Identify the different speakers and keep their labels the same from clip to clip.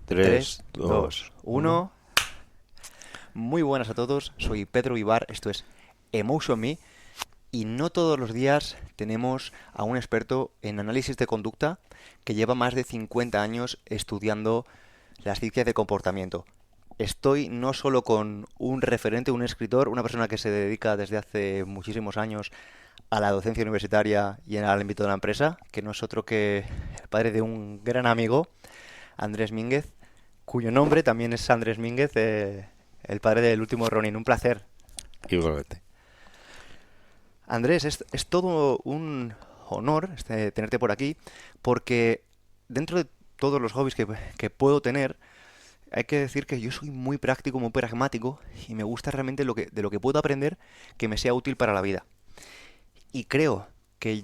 Speaker 1: 3,
Speaker 2: 3,
Speaker 1: 2,
Speaker 2: 2,
Speaker 1: 1.
Speaker 2: 1. Muy buenas a todos, soy Pedro Ibar, esto es Emotion Me y no todos los días tenemos a un experto en análisis de conducta que lleva más de 50 años estudiando las ciencias del comportamiento. Estoy no solo con un referente, un escritor, una persona que se dedica desde hace muchísimos años a la docencia universitaria y en el ámbito de la empresa, que no es otro que el padre de un gran amigo, Andrés Mínguez, cuyo nombre también es Andrés Mínguez, el padre del último Ronin. Un placer.
Speaker 1: Igualmente.
Speaker 2: Andrés, es todo un honor tenerte por aquí, porque dentro de todos los hobbies que puedo tener, hay que decir que yo soy muy práctico, muy pragmático, y me gusta realmente de lo que puedo aprender que me sea útil para la vida. Y creo que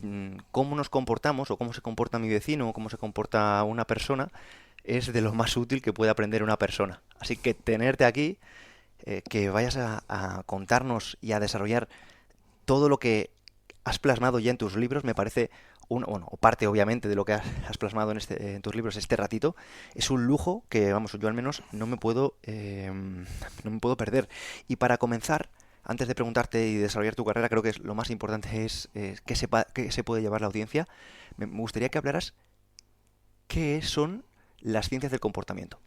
Speaker 2: cómo nos comportamos, o cómo se comporta mi vecino, o cómo se comporta una persona, es de lo más útil que puede aprender una persona. Así que tenerte aquí, que vayas a contarnos y a desarrollar todo lo que has plasmado ya en tus libros, me parece bueno, o parte obviamente de lo que has plasmado en tus libros este ratito, es un lujo que, vamos, yo al menos no me puedo perder. Y para comenzar, antes de preguntarte y desarrollar tu carrera, creo que lo más importante es que sepa que se puede llevar la audiencia. Me gustaría que hablaras qué son las ciencias del comportamiento.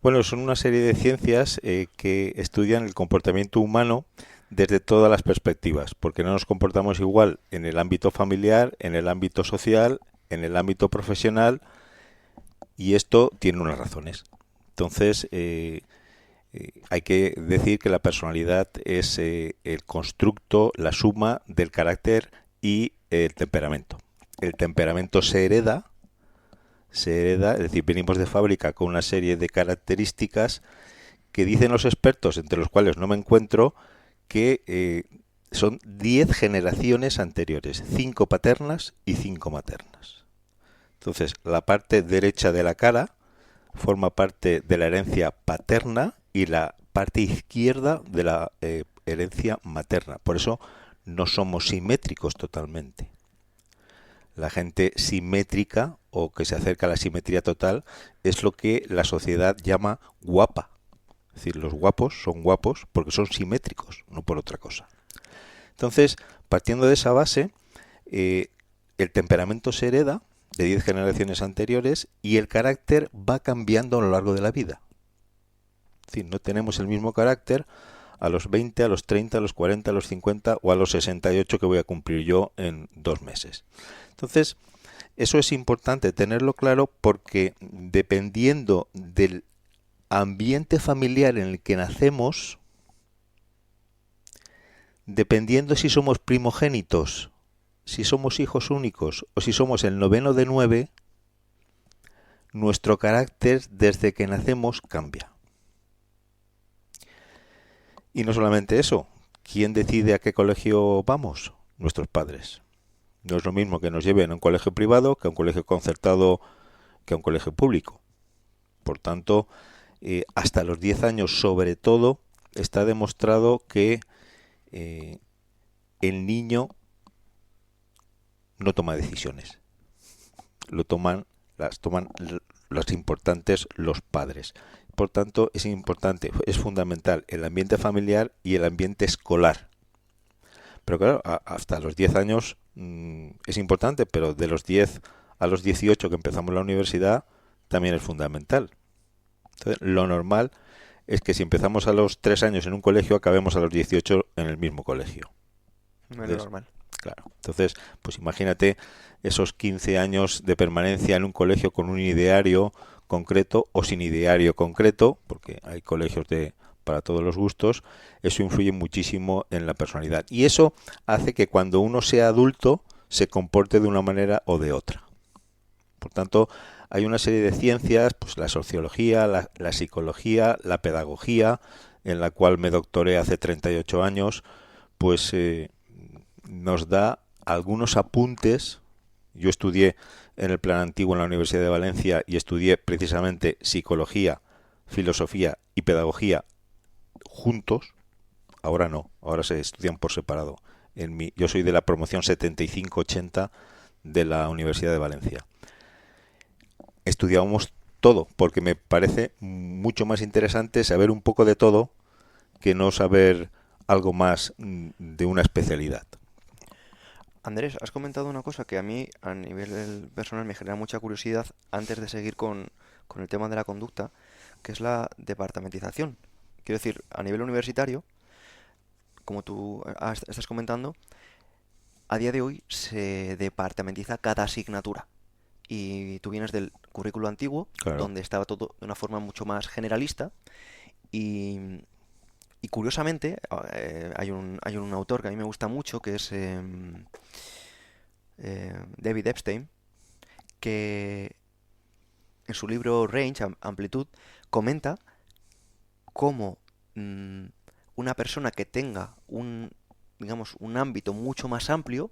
Speaker 1: Bueno, son una serie de ciencias que estudian el comportamiento humano desde todas las perspectivas, porque no nos comportamos igual en el ámbito familiar, en el ámbito social, en el ámbito profesional, y esto tiene unas razones. Entonces, hay que decir que la personalidad es el constructo, la suma del carácter y el temperamento. El temperamento se hereda, es decir, venimos de fábrica con una serie de características que dicen los expertos, entre los cuales no me encuentro, que son 10 generaciones anteriores, 5 paternas y 5 maternas. Entonces, la parte derecha de la cara forma parte de la herencia paterna y la parte izquierda de la herencia materna. Por eso no somos simétricos totalmente. La gente simétrica o que se acerca a la simetría total es lo que la sociedad llama guapa. Es decir, los guapos son guapos porque son simétricos, no por otra cosa. Entonces, partiendo de esa base, eh, el temperamento se hereda de 10 generaciones anteriores y el carácter va cambiando a lo largo de la vida. Es decir, no tenemos el mismo carácter a los 20, a los 30, a los 40, a los 50 o a los 68 que voy a cumplir yo en 2 meses. Entonces, eso es importante tenerlo claro porque dependiendo del ambiente familiar en el que nacemos, dependiendo si somos primogénitos, si somos hijos únicos o si somos el noveno de 9, nuestro carácter desde que nacemos cambia. Y no solamente eso, ¿quién decide a qué colegio vamos? Nuestros padres. No es lo mismo que nos lleven a un colegio privado que a un colegio concertado que a un colegio público. Por tanto, hasta los 10 años sobre todo está demostrado que el niño no toma decisiones. Las toman los importantes los padres. Por tanto, es importante, es fundamental el ambiente familiar y el ambiente escolar. Pero claro, hasta los 10 años es importante, pero de los 10 a los 18 que empezamos la universidad también es fundamental. Entonces, lo normal es que si empezamos a los 3 años en un colegio, acabemos a los 18 en el mismo colegio.
Speaker 2: No es lo
Speaker 1: Entonces,
Speaker 2: normal.
Speaker 1: claro. Entonces, pues imagínate esos 15 años de permanencia en un colegio con un ideario concreto o sin ideario concreto, porque hay colegios para todos los gustos, eso influye muchísimo en la personalidad. Y eso hace que cuando uno sea adulto se comporte de una manera o de otra. Por tanto, hay una serie de ciencias, pues la sociología, la psicología, la pedagogía, en la cual me doctoré hace 38 años, pues nos da algunos apuntes. Yo estudié en el plan antiguo en la Universidad de Valencia y estudié precisamente psicología, filosofía y pedagogía juntos. Ahora no, ahora se estudian por separado. Yo soy de la promoción 75-80 de la Universidad de Valencia. Estudiábamos todo, porque me parece mucho más interesante saber un poco de todo que no saber algo más de una especialidad.
Speaker 2: Andrés, has comentado una cosa que a mí a nivel personal me genera mucha curiosidad antes de seguir con el tema de la conducta, que es la departamentización. Quiero decir, a nivel universitario, como tú estás comentando, a día de hoy se departamentiza cada asignatura. Y tú vienes del currículo antiguo,
Speaker 1: Claro.
Speaker 2: donde estaba todo de una forma mucho más generalista. Y, y curiosamente, hay un autor que a mí me gusta mucho, que es David Epstein, que en su libro Range, Amplitud, comenta cómo mm, una persona que tenga digamos, un ámbito mucho más amplio,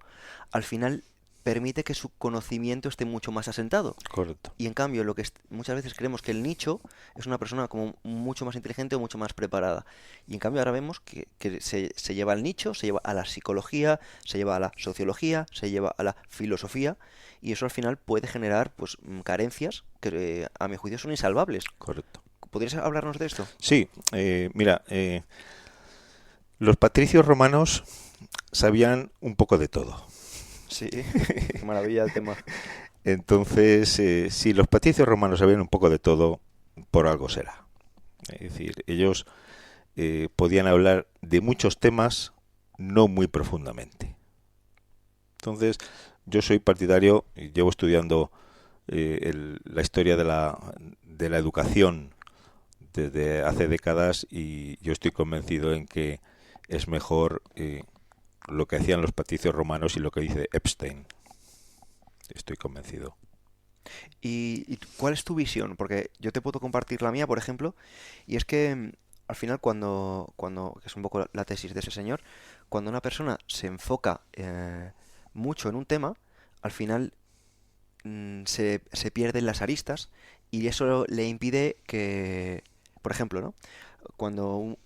Speaker 2: al final permite que su conocimiento esté mucho más asentado.
Speaker 1: Correcto.
Speaker 2: Y en cambio, muchas veces creemos que el nicho es una persona como mucho más inteligente o mucho más preparada. Y en cambio ahora vemos que se lleva al nicho, se lleva a la psicología, se lleva a la sociología, se lleva a la filosofía, y eso al final puede generar pues carencias que a mi juicio son insalvables.
Speaker 1: Correcto.
Speaker 2: ¿Podrías hablarnos de esto?
Speaker 1: Sí, mira, los patricios romanos sabían un poco de todo.
Speaker 2: Sí, qué maravilla el tema.
Speaker 1: Entonces, si los patricios romanos sabían un poco de todo, por algo será. Es decir, ellos podían hablar de muchos temas, no muy profundamente. Entonces, yo soy partidario, y llevo estudiando la historia de la educación desde hace décadas, y yo estoy convencido en que es mejor lo que hacían los patricios romanos y lo que dice Epstein. Estoy convencido.
Speaker 2: ¿Y cuál es tu visión? Porque yo te puedo compartir la mía, por ejemplo, y es que al final que es un poco la tesis de ese señor, cuando una persona se enfoca mucho en un tema, al final se pierden las aristas y eso le impide que, por ejemplo, ¿no? Cuando,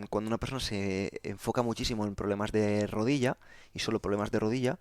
Speaker 2: cuando una persona se enfoca muchísimo en problemas de rodilla y solo problemas de rodilla,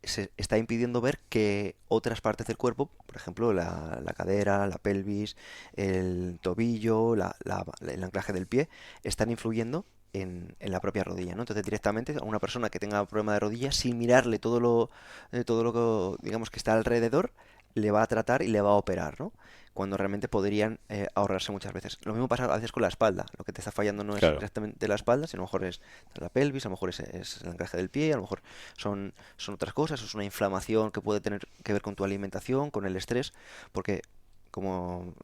Speaker 2: se está impidiendo ver que otras partes del cuerpo, por ejemplo, la cadera, la pelvis, el tobillo, el anclaje del pie, están influyendo en la propia rodilla, ¿no? Entonces directamente a una persona que tenga problema de rodilla, sin mirarle todo lo que, digamos, que está alrededor, le va a tratar y le va a operar, ¿no? Cuando realmente podrían ahorrarse muchas veces. Lo mismo pasa a veces con la espalda. Lo que te está fallando no es
Speaker 1: Claro.
Speaker 2: exactamente la espalda, sino a lo mejor es la pelvis, a lo mejor es el encaje del pie, a lo mejor son otras cosas, es una inflamación que puede tener que ver con tu alimentación, con el estrés, porque como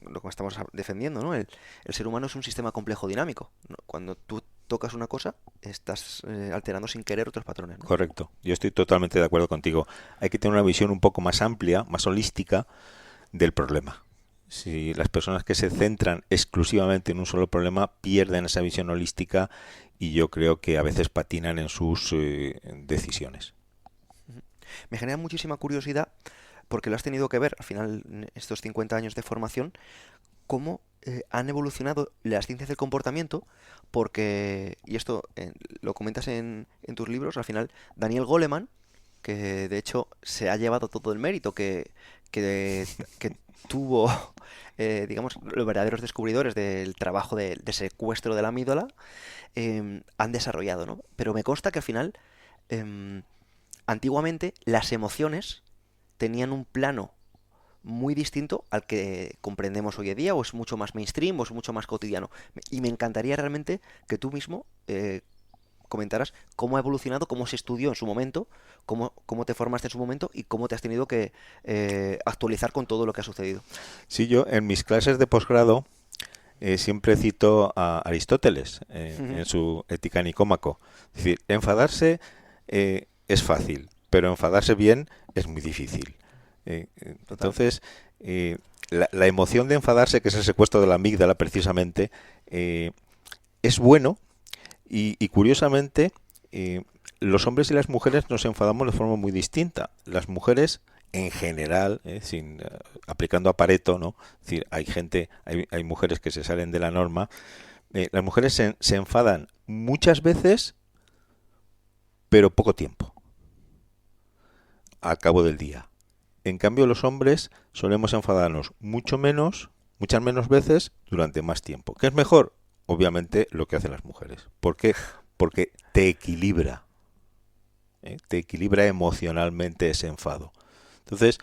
Speaker 2: lo que estamos defendiendo, ¿no? El ser humano es un sistema complejo dinámico, ¿no? Cuando tú tocas una cosa, estás alterando sin querer otros patrones, ¿no?
Speaker 1: Correcto. Yo estoy totalmente de acuerdo contigo. Hay que tener una visión un poco más amplia, más holística del problema. Si las personas que se centran exclusivamente en un solo problema pierden esa visión holística, y yo creo que a veces patinan en sus decisiones.
Speaker 2: Ujú. Me genera muchísima curiosidad porque lo has tenido que ver al final en estos 50 años de formación, cómo han evolucionado las ciencias del comportamiento, porque, y esto lo comentas en tus libros, al final Daniel Goleman, que de hecho se ha llevado todo el mérito que, que tuvo, digamos, los verdaderos descubridores del trabajo de secuestro de la amígdala, han desarrollado, ¿no? Pero me consta que al final, em, antiguamente, las emociones tenían un plano muy distinto al que comprendemos hoy en día, o es mucho más mainstream, o es mucho más cotidiano. Y me encantaría realmente que tú mismo comentaras cómo ha evolucionado, cómo se estudió en su momento, cómo te formaste en su momento y cómo te has tenido que actualizar con todo lo que ha sucedido.
Speaker 1: Sí, yo en mis clases de posgrado siempre cito a Aristóteles
Speaker 2: Ujú.
Speaker 1: en su Ética Nicómaco. Es decir, enfadarse es fácil, pero enfadarse bien es muy difícil.
Speaker 2: Total.
Speaker 1: Entonces, la emoción de enfadarse, que es el secuestro de la amígdala precisamente, es bueno, y curiosamente los hombres y las mujeres nos enfadamos de forma muy distinta. Las mujeres en general, aplicando a Pareto, ¿no? Es decir, hay mujeres que se salen de la norma. Las mujeres se enfadan muchas veces, pero poco tiempo, al cabo del día. En cambio, los hombres solemos enfadarnos muchas menos veces durante más tiempo. ¿Qué es mejor? Obviamente lo que hacen las mujeres. ¿Por qué? Porque te equilibra. Te equilibra emocionalmente ese enfado. Entonces,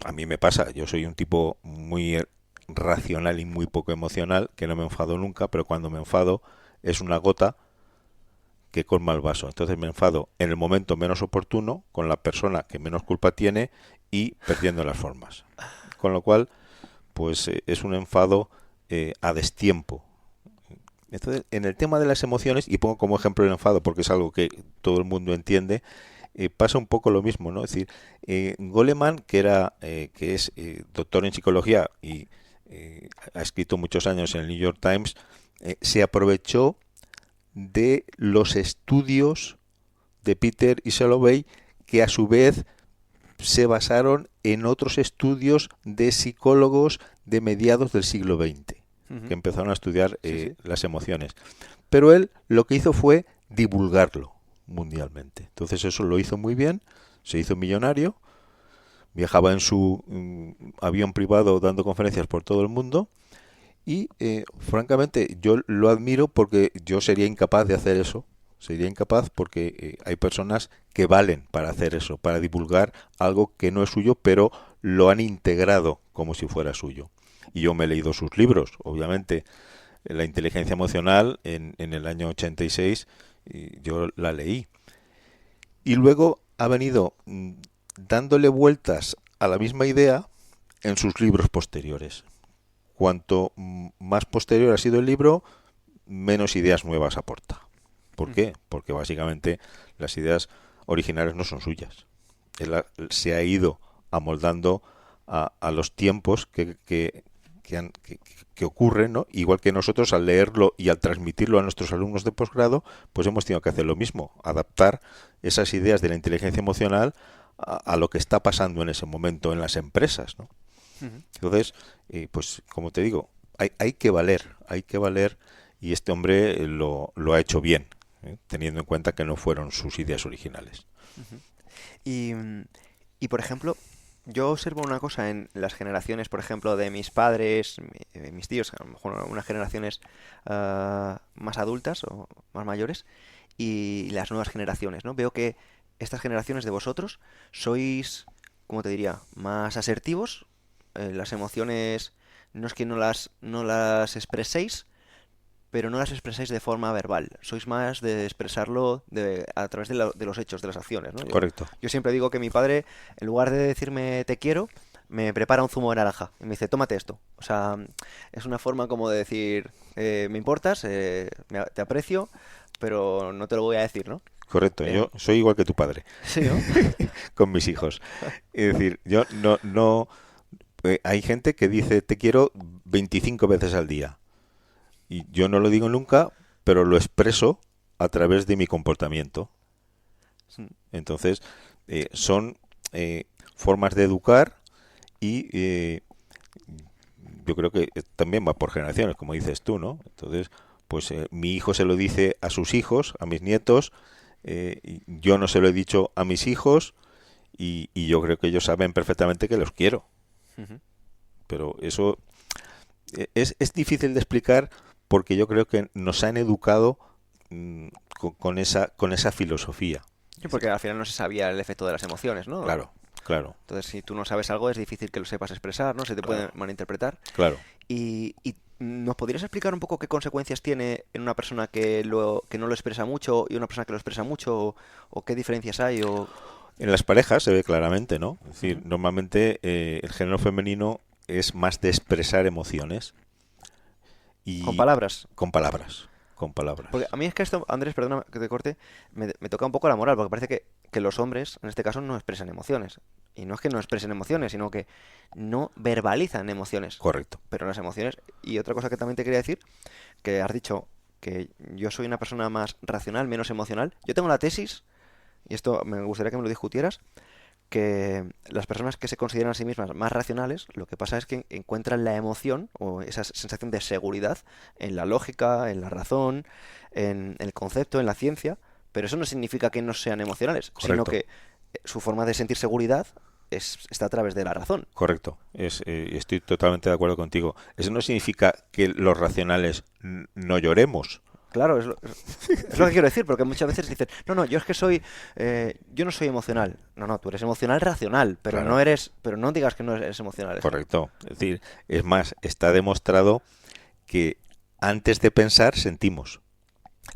Speaker 1: a mí me pasa, yo soy un tipo muy racional y muy poco emocional, que no me enfado nunca, pero cuando me enfado es una gota que colma el vaso. Entonces me enfado en el momento menos oportuno, con la persona que menos culpa tiene y perdiendo las formas. Con lo cual, pues es un enfado a destiempo. Entonces, en el tema de las emociones, y pongo como ejemplo el enfado porque es algo que todo el mundo entiende, pasa un poco lo mismo, ¿no? Es decir, Goleman, que es doctor en psicología y ha escrito muchos años en el New York Times, se aprovechó de los estudios de Peter y Salovey, que a su vez se basaron en otros estudios de psicólogos de mediados del siglo XX, que empezaron a estudiar las emociones. Pero él lo que hizo fue divulgarlo mundialmente. Entonces eso lo hizo muy bien, se hizo millonario, viajaba en su avión privado dando conferencias por todo el mundo y francamente yo lo admiro porque yo sería incapaz de hacer eso. Sería incapaz porque hay personas que valen para hacer eso, para divulgar algo que no es suyo, pero lo han integrado como si fuera suyo. Y yo me he leído sus libros, obviamente. La inteligencia emocional en el año 86 yo la leí. Y luego ha venido dándole vueltas a la misma idea en sus libros posteriores. Cuanto más posterior ha sido el libro, menos ideas nuevas aporta. ¿Por qué? Porque básicamente las ideas originales no son suyas. Él se ha ido amoldando a los tiempos que ocurren, ¿no? Igual que nosotros al leerlo y al transmitirlo a nuestros alumnos de posgrado, pues hemos tenido que hacer lo mismo, adaptar esas ideas de la inteligencia emocional a lo que está pasando en ese momento en las empresas, ¿no? Entonces, pues como te digo, hay que valer y este hombre lo ha hecho bien, teniendo en cuenta que no fueron sus ideas originales.
Speaker 2: Y por ejemplo, yo observo una cosa en las generaciones, por ejemplo, de mis padres, mis tíos, a lo mejor unas generaciones más adultas o más mayores, y las nuevas generaciones, ¿no? Veo que estas generaciones de vosotros sois, ¿cómo te diría?, más asertivos. Las emociones no es que no las expreséis, pero no las expresáis de forma verbal. Sois más de expresarlo a través de los hechos, de las acciones, ¿no?
Speaker 1: Correcto.
Speaker 2: Yo siempre digo que mi padre, en lugar de decirme te quiero, me prepara un zumo de naranja y me dice, tómate esto. O sea, es una forma como de decir, me importas, te aprecio, pero no te lo voy a decir, ¿no?
Speaker 1: Correcto, yo soy igual que tu padre.
Speaker 2: Sí, ¿no?
Speaker 1: Con mis hijos. Es decir, yo no hay gente que dice te quiero 25 veces al día. Y yo no lo digo nunca, pero lo expreso a través de mi comportamiento. Entonces, son formas de educar y yo creo que también va por generaciones, como dices tú, ¿no? Entonces, pues mi hijo se lo dice a sus hijos, a mis nietos, yo no se lo he dicho a mis hijos y yo creo que ellos saben perfectamente que los quiero. Pero eso es difícil de explicar porque yo creo que nos han educado con esa filosofía.
Speaker 2: Sí, porque al final no se sabía el efecto de las emociones, ¿no?
Speaker 1: Claro.
Speaker 2: Entonces, si tú no sabes algo, es difícil que lo sepas expresar, ¿no? Se te puede malinterpretar.
Speaker 1: Claro.
Speaker 2: Y ¿nos podrías explicar un poco qué consecuencias tiene en una persona que no lo expresa mucho y una persona que lo expresa mucho? ¿O qué diferencias hay?
Speaker 1: En las parejas se ve claramente, ¿no? Es decir, normalmente el género femenino es más de expresar emociones. Y
Speaker 2: ¿Con palabras?
Speaker 1: Con palabras.
Speaker 2: Porque a mí es que esto, Andrés, perdona que te corte, me toca un poco la moral, porque parece que los hombres, en este caso, no expresan emociones. Y no es que no expresen emociones, sino que no verbalizan emociones.
Speaker 1: Correcto.
Speaker 2: Pero las emociones... Y otra cosa que también te quería decir, que has dicho que yo soy una persona más racional, menos emocional. Yo tengo la tesis, y esto me gustaría que me lo discutieras, que las personas que se consideran a sí mismas más racionales, lo que pasa es que encuentran la emoción o esa sensación de seguridad en la lógica, en la razón, en el concepto, en la ciencia, pero eso no significa que no sean emocionales,
Speaker 1: Correcto.
Speaker 2: sino que su forma de sentir seguridad está a través de la razón.
Speaker 1: Correcto, estoy totalmente de acuerdo contigo. Eso no significa que los racionales no lloremos.
Speaker 2: Claro, es lo que quiero decir, porque muchas veces dicen, no, yo es que yo no soy emocional. No, tú eres emocional racional, pero
Speaker 1: Claro.
Speaker 2: pero no digas que no eres emocional.
Speaker 1: Correcto. Es decir, es más, está demostrado que antes de pensar sentimos.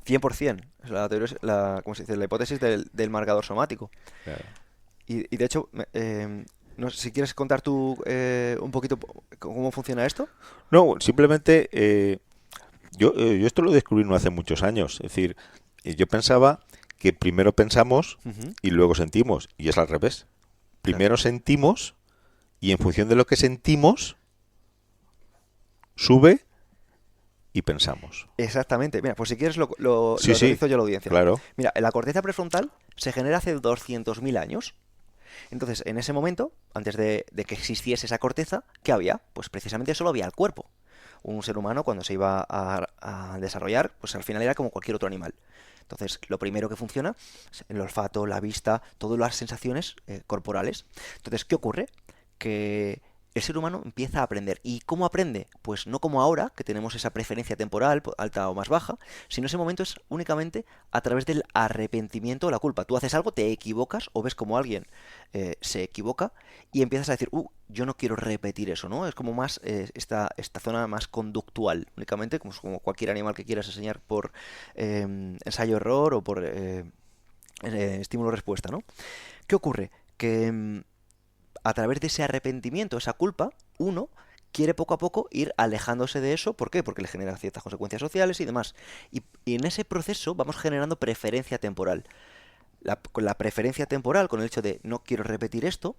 Speaker 2: 100%. Es la teoría, ¿cómo se dice? La hipótesis del marcador somático.
Speaker 1: Claro.
Speaker 2: Y de hecho, no sé si quieres contar tú un poquito cómo funciona esto.
Speaker 1: No, simplemente yo esto lo descubrí no hace muchos años. Es decir, yo pensaba que primero pensamos
Speaker 2: Ujú.
Speaker 1: y luego sentimos, y es al revés.
Speaker 2: Claro.
Speaker 1: Primero sentimos y en función de lo que sentimos, sube y pensamos.
Speaker 2: Exactamente. Mira, pues si quieres
Speaker 1: Sí,
Speaker 2: lo
Speaker 1: sí,
Speaker 2: aterrizo yo a la audiencia.
Speaker 1: claro.
Speaker 2: Mira, la corteza prefrontal se genera hace 200.000 años. Entonces, en ese momento, antes de que existiese esa corteza, ¿qué había? Pues precisamente solo había el cuerpo. Un ser humano, cuando se iba a desarrollar, pues al final era como cualquier otro animal. Entonces, lo primero que funciona es el olfato, la vista, todas las sensaciones corporales. Entonces, ¿qué ocurre? Que el ser humano empieza a aprender. ¿Y cómo aprende? Pues no como ahora, que tenemos esa preferencia temporal, alta o más baja, sino ese momento es únicamente a través del arrepentimiento o la culpa. Tú haces algo, te equivocas o ves como alguien se equivoca y empiezas a decir, yo no quiero repetir eso, ¿no? Es como más esta zona más conductual, únicamente como cualquier animal que quieras enseñar por ensayo-error o por estímulo-respuesta, ¿no? ¿Qué ocurre? Que a través de ese arrepentimiento, esa culpa, uno quiere poco a poco ir alejándose de eso. ¿Por qué? Porque le genera ciertas consecuencias sociales y demás. Y en ese proceso vamos generando preferencia temporal. Con la preferencia temporal, con el hecho de no quiero repetir esto,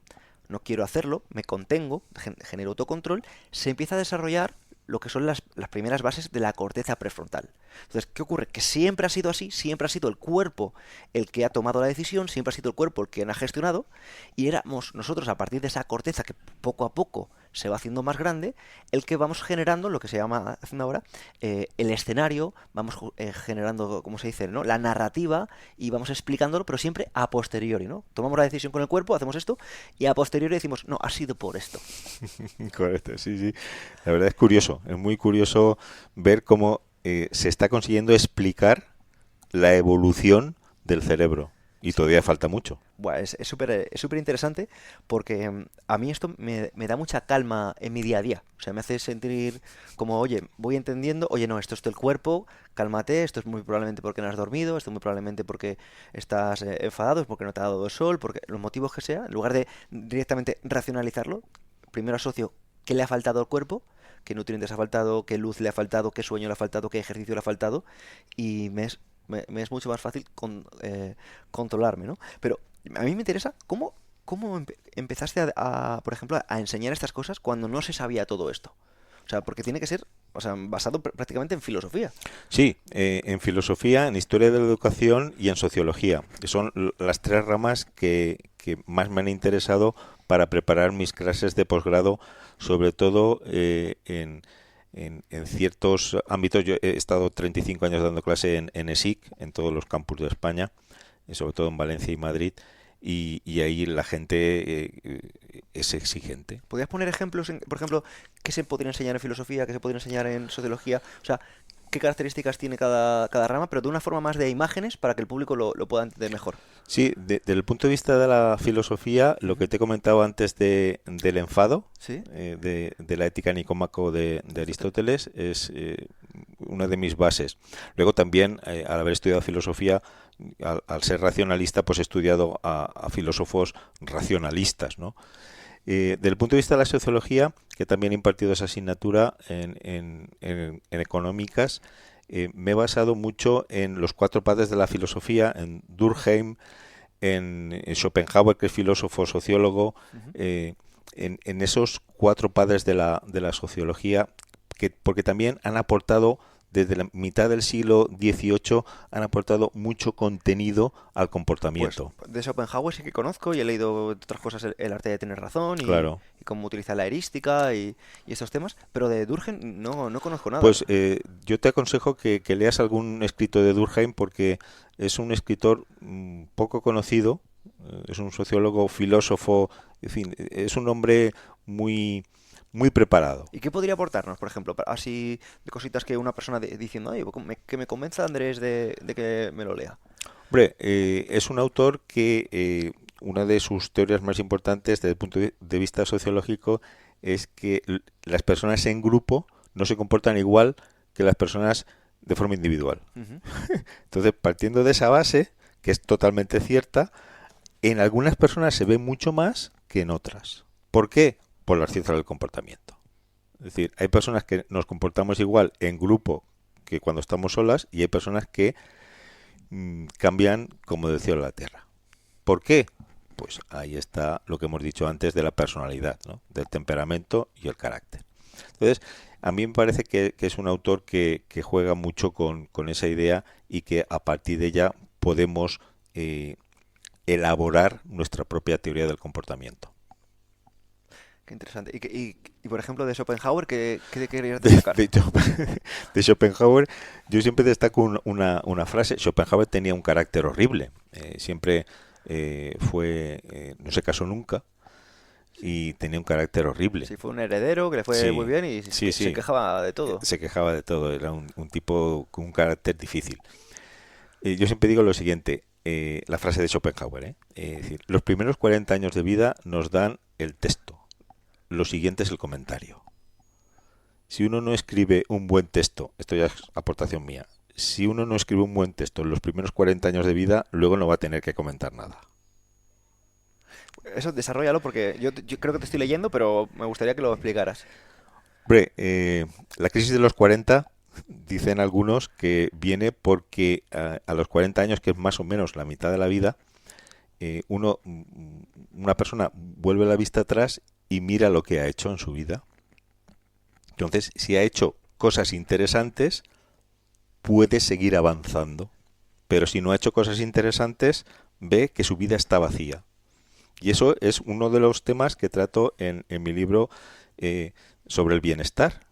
Speaker 2: no quiero hacerlo, me contengo, genero autocontrol, se empieza a desarrollar lo que son las primeras bases de la corteza prefrontal. Entonces, ¿qué ocurre? Que siempre ha sido así, siempre ha sido el cuerpo el que ha tomado la decisión, siempre ha sido el cuerpo el que la ha gestionado, y éramos nosotros, a partir de esa corteza que poco a poco se va haciendo más grande, el que vamos generando lo que se llama, haciendo ahora, el escenario, vamos generando, ¿cómo se dice?, ¿no? La narrativa, y vamos explicándolo, pero siempre a posteriori, ¿no? Tomamos la decisión con el cuerpo, hacemos esto, y a posteriori decimos, no, ha sido por esto.
Speaker 1: Correcto, sí, sí. La verdad es curioso, es muy curioso ver cómo se está consiguiendo explicar la evolución del cerebro. Y todavía falta mucho.
Speaker 2: Buah, es súper interesante porque a mí esto me da mucha calma en mi día a día. O sea, me hace sentir como, oye, voy entendiendo, oye, no, esto es del cuerpo, cálmate, esto es muy probablemente porque no has dormido, esto es muy probablemente porque estás enfadado, es porque no te ha dado el sol, porque los motivos que sea, en lugar de directamente racionalizarlo, primero asocio qué le ha faltado al cuerpo, qué nutrientes ha faltado, qué luz le ha faltado, qué sueño le ha faltado, qué ejercicio le ha faltado, y me es mucho más fácil controlarme, ¿no? Pero a mí me interesa cómo empezaste por ejemplo, a enseñar estas cosas cuando no se sabía todo esto. O sea, porque tiene que ser, o sea, basado prácticamente en filosofía.
Speaker 1: Sí, en filosofía, en historia de la educación y en sociología, que son las tres ramas que más me han interesado para preparar mis clases de posgrado, sobre todo en ciertos ámbitos. Yo he estado 35 años dando clase en ESIC, en todos los campus de España, y sobre todo en Valencia y Madrid, y ahí la gente es exigente.
Speaker 2: ¿Podrías poner ejemplos, por ejemplo, qué se podría enseñar en filosofía, qué se podría enseñar en sociología? O sea, qué características tiene cada rama, pero de una forma más de imágenes para que el público lo pueda entender mejor.
Speaker 1: Sí, desde el punto de vista de la filosofía, lo
Speaker 2: Ujú.
Speaker 1: que te he comentado antes del enfado,
Speaker 2: ¿Sí?
Speaker 1: de la ética nicómaco de
Speaker 2: Aristóteles.
Speaker 1: Aristóteles, es una de mis bases. Luego también, al haber estudiado filosofía, al ser racionalista, pues he estudiado a filósofos racionalistas, ¿no? Desde el punto de vista de la sociología, que también he impartido esa asignatura en económicas, me he basado mucho en los cuatro padres de la filosofía, en Durkheim, en Schopenhauer, que es filósofo, sociólogo,
Speaker 2: Ujú.
Speaker 1: en esos cuatro padres de la sociología, porque también han aportado, desde la mitad del siglo XVIII, han aportado mucho contenido al
Speaker 2: Pues
Speaker 1: comportamiento.
Speaker 2: de Schopenhauer sí que conozco y he leído otras cosas, el arte de tener razón
Speaker 1: Claro.
Speaker 2: y cómo utiliza la erística y estos temas, pero de Durkheim no conozco nada.
Speaker 1: Pues yo te aconsejo que leas algún escrito de Durkheim porque es un escritor poco conocido, es un sociólogo, filósofo En fin, es un hombre muy, muy preparado.
Speaker 2: ¿Y qué podría aportarnos, por ejemplo, así de cositas que una persona diciendo, "Ay, que me convenza Andrés de que me lo lea"?
Speaker 1: Hombre, es un autor que una de sus teorías más importantes desde el punto de vista sociológico es que las personas en grupo no se comportan igual que las personas de forma individual.
Speaker 2: Ujú.
Speaker 1: Entonces, partiendo de esa base, que es totalmente cierta, en algunas personas se ve mucho más que en otras. ¿Por qué? Por las ciencias del comportamiento. Es decir, hay personas que nos comportamos igual en grupo que cuando estamos solas y hay personas que cambian como del cielo a la tierra. ¿Por qué? Pues ahí está lo que hemos dicho antes de la personalidad, ¿no? Del temperamento y el carácter. Entonces, a mí me parece que es un autor que juega mucho con esa idea y que a partir de ella podemos elaborar nuestra propia teoría del comportamiento.
Speaker 2: Qué interesante. Y, por ejemplo, de Schopenhauer, ¿qué querías
Speaker 1: De,
Speaker 2: destacar?
Speaker 1: de, de Schopenhauer, yo siempre destaco una frase. Schopenhauer tenía un carácter horrible. Siempre no se casó nunca y tenía un carácter horrible.
Speaker 2: Sí, fue un heredero que le fue muy
Speaker 1: Sí,
Speaker 2: bien y
Speaker 1: sí,
Speaker 2: se
Speaker 1: sí.
Speaker 2: quejaba de todo.
Speaker 1: Se quejaba de todo. Era un tipo con un carácter difícil. Yo siempre digo lo siguiente, la frase de Schopenhauer, es decir, los primeros 40 años de vida nos dan el texto, lo siguiente es el comentario. Si uno no escribe un buen texto, esto ya es aportación mía, si uno no escribe un buen texto en los primeros 40 años de vida, luego no va a tener que comentar nada.
Speaker 2: Eso, desarrollalo porque yo creo que te estoy leyendo, pero me gustaría que lo explicaras.
Speaker 1: Hombre, la crisis de los 40, dicen algunos que viene porque a los 40 años, que es más o menos la mitad de la vida, una persona vuelve la vista atrás y mira lo que ha hecho en su vida. Entonces, si ha hecho cosas interesantes, puede seguir avanzando. Pero si no ha hecho cosas interesantes, ve que su vida está vacía. Y eso es uno de los temas que trato en mi libro sobre el bienestar.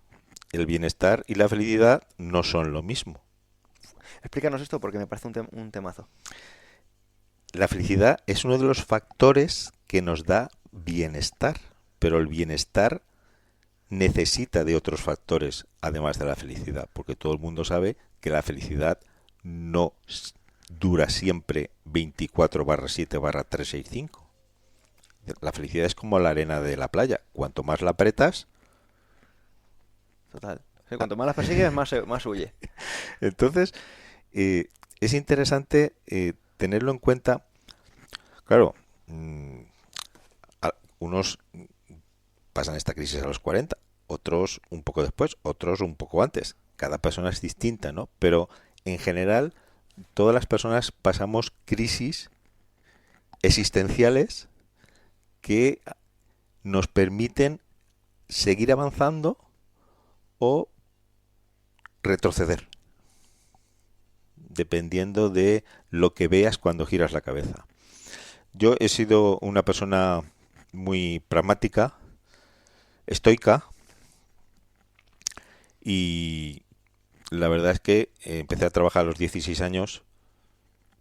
Speaker 1: El bienestar y la felicidad no son lo mismo.
Speaker 2: Explícanos esto porque me parece un temazo.
Speaker 1: La felicidad es uno de los factores que nos da bienestar, pero el bienestar necesita de otros factores además de la felicidad, porque todo el mundo sabe que la felicidad no dura siempre 24/7/365. La felicidad es como la arena de la playa, cuanto más la apretas,
Speaker 2: Total. Sí, cuanto más las persigues, más huye.
Speaker 1: entonces es interesante tenerlo en cuenta. Claro, unos pasan esta crisis a los 40, otros un poco después, otros un poco antes. Cada persona es distinta, ¿no? Pero en general, todas las personas pasamos crisis existenciales que nos permiten seguir avanzando o retroceder, dependiendo de lo que veas cuando giras la cabeza. Yo he sido una persona muy pragmática, estoica, y la verdad es que empecé a trabajar a los 16 años,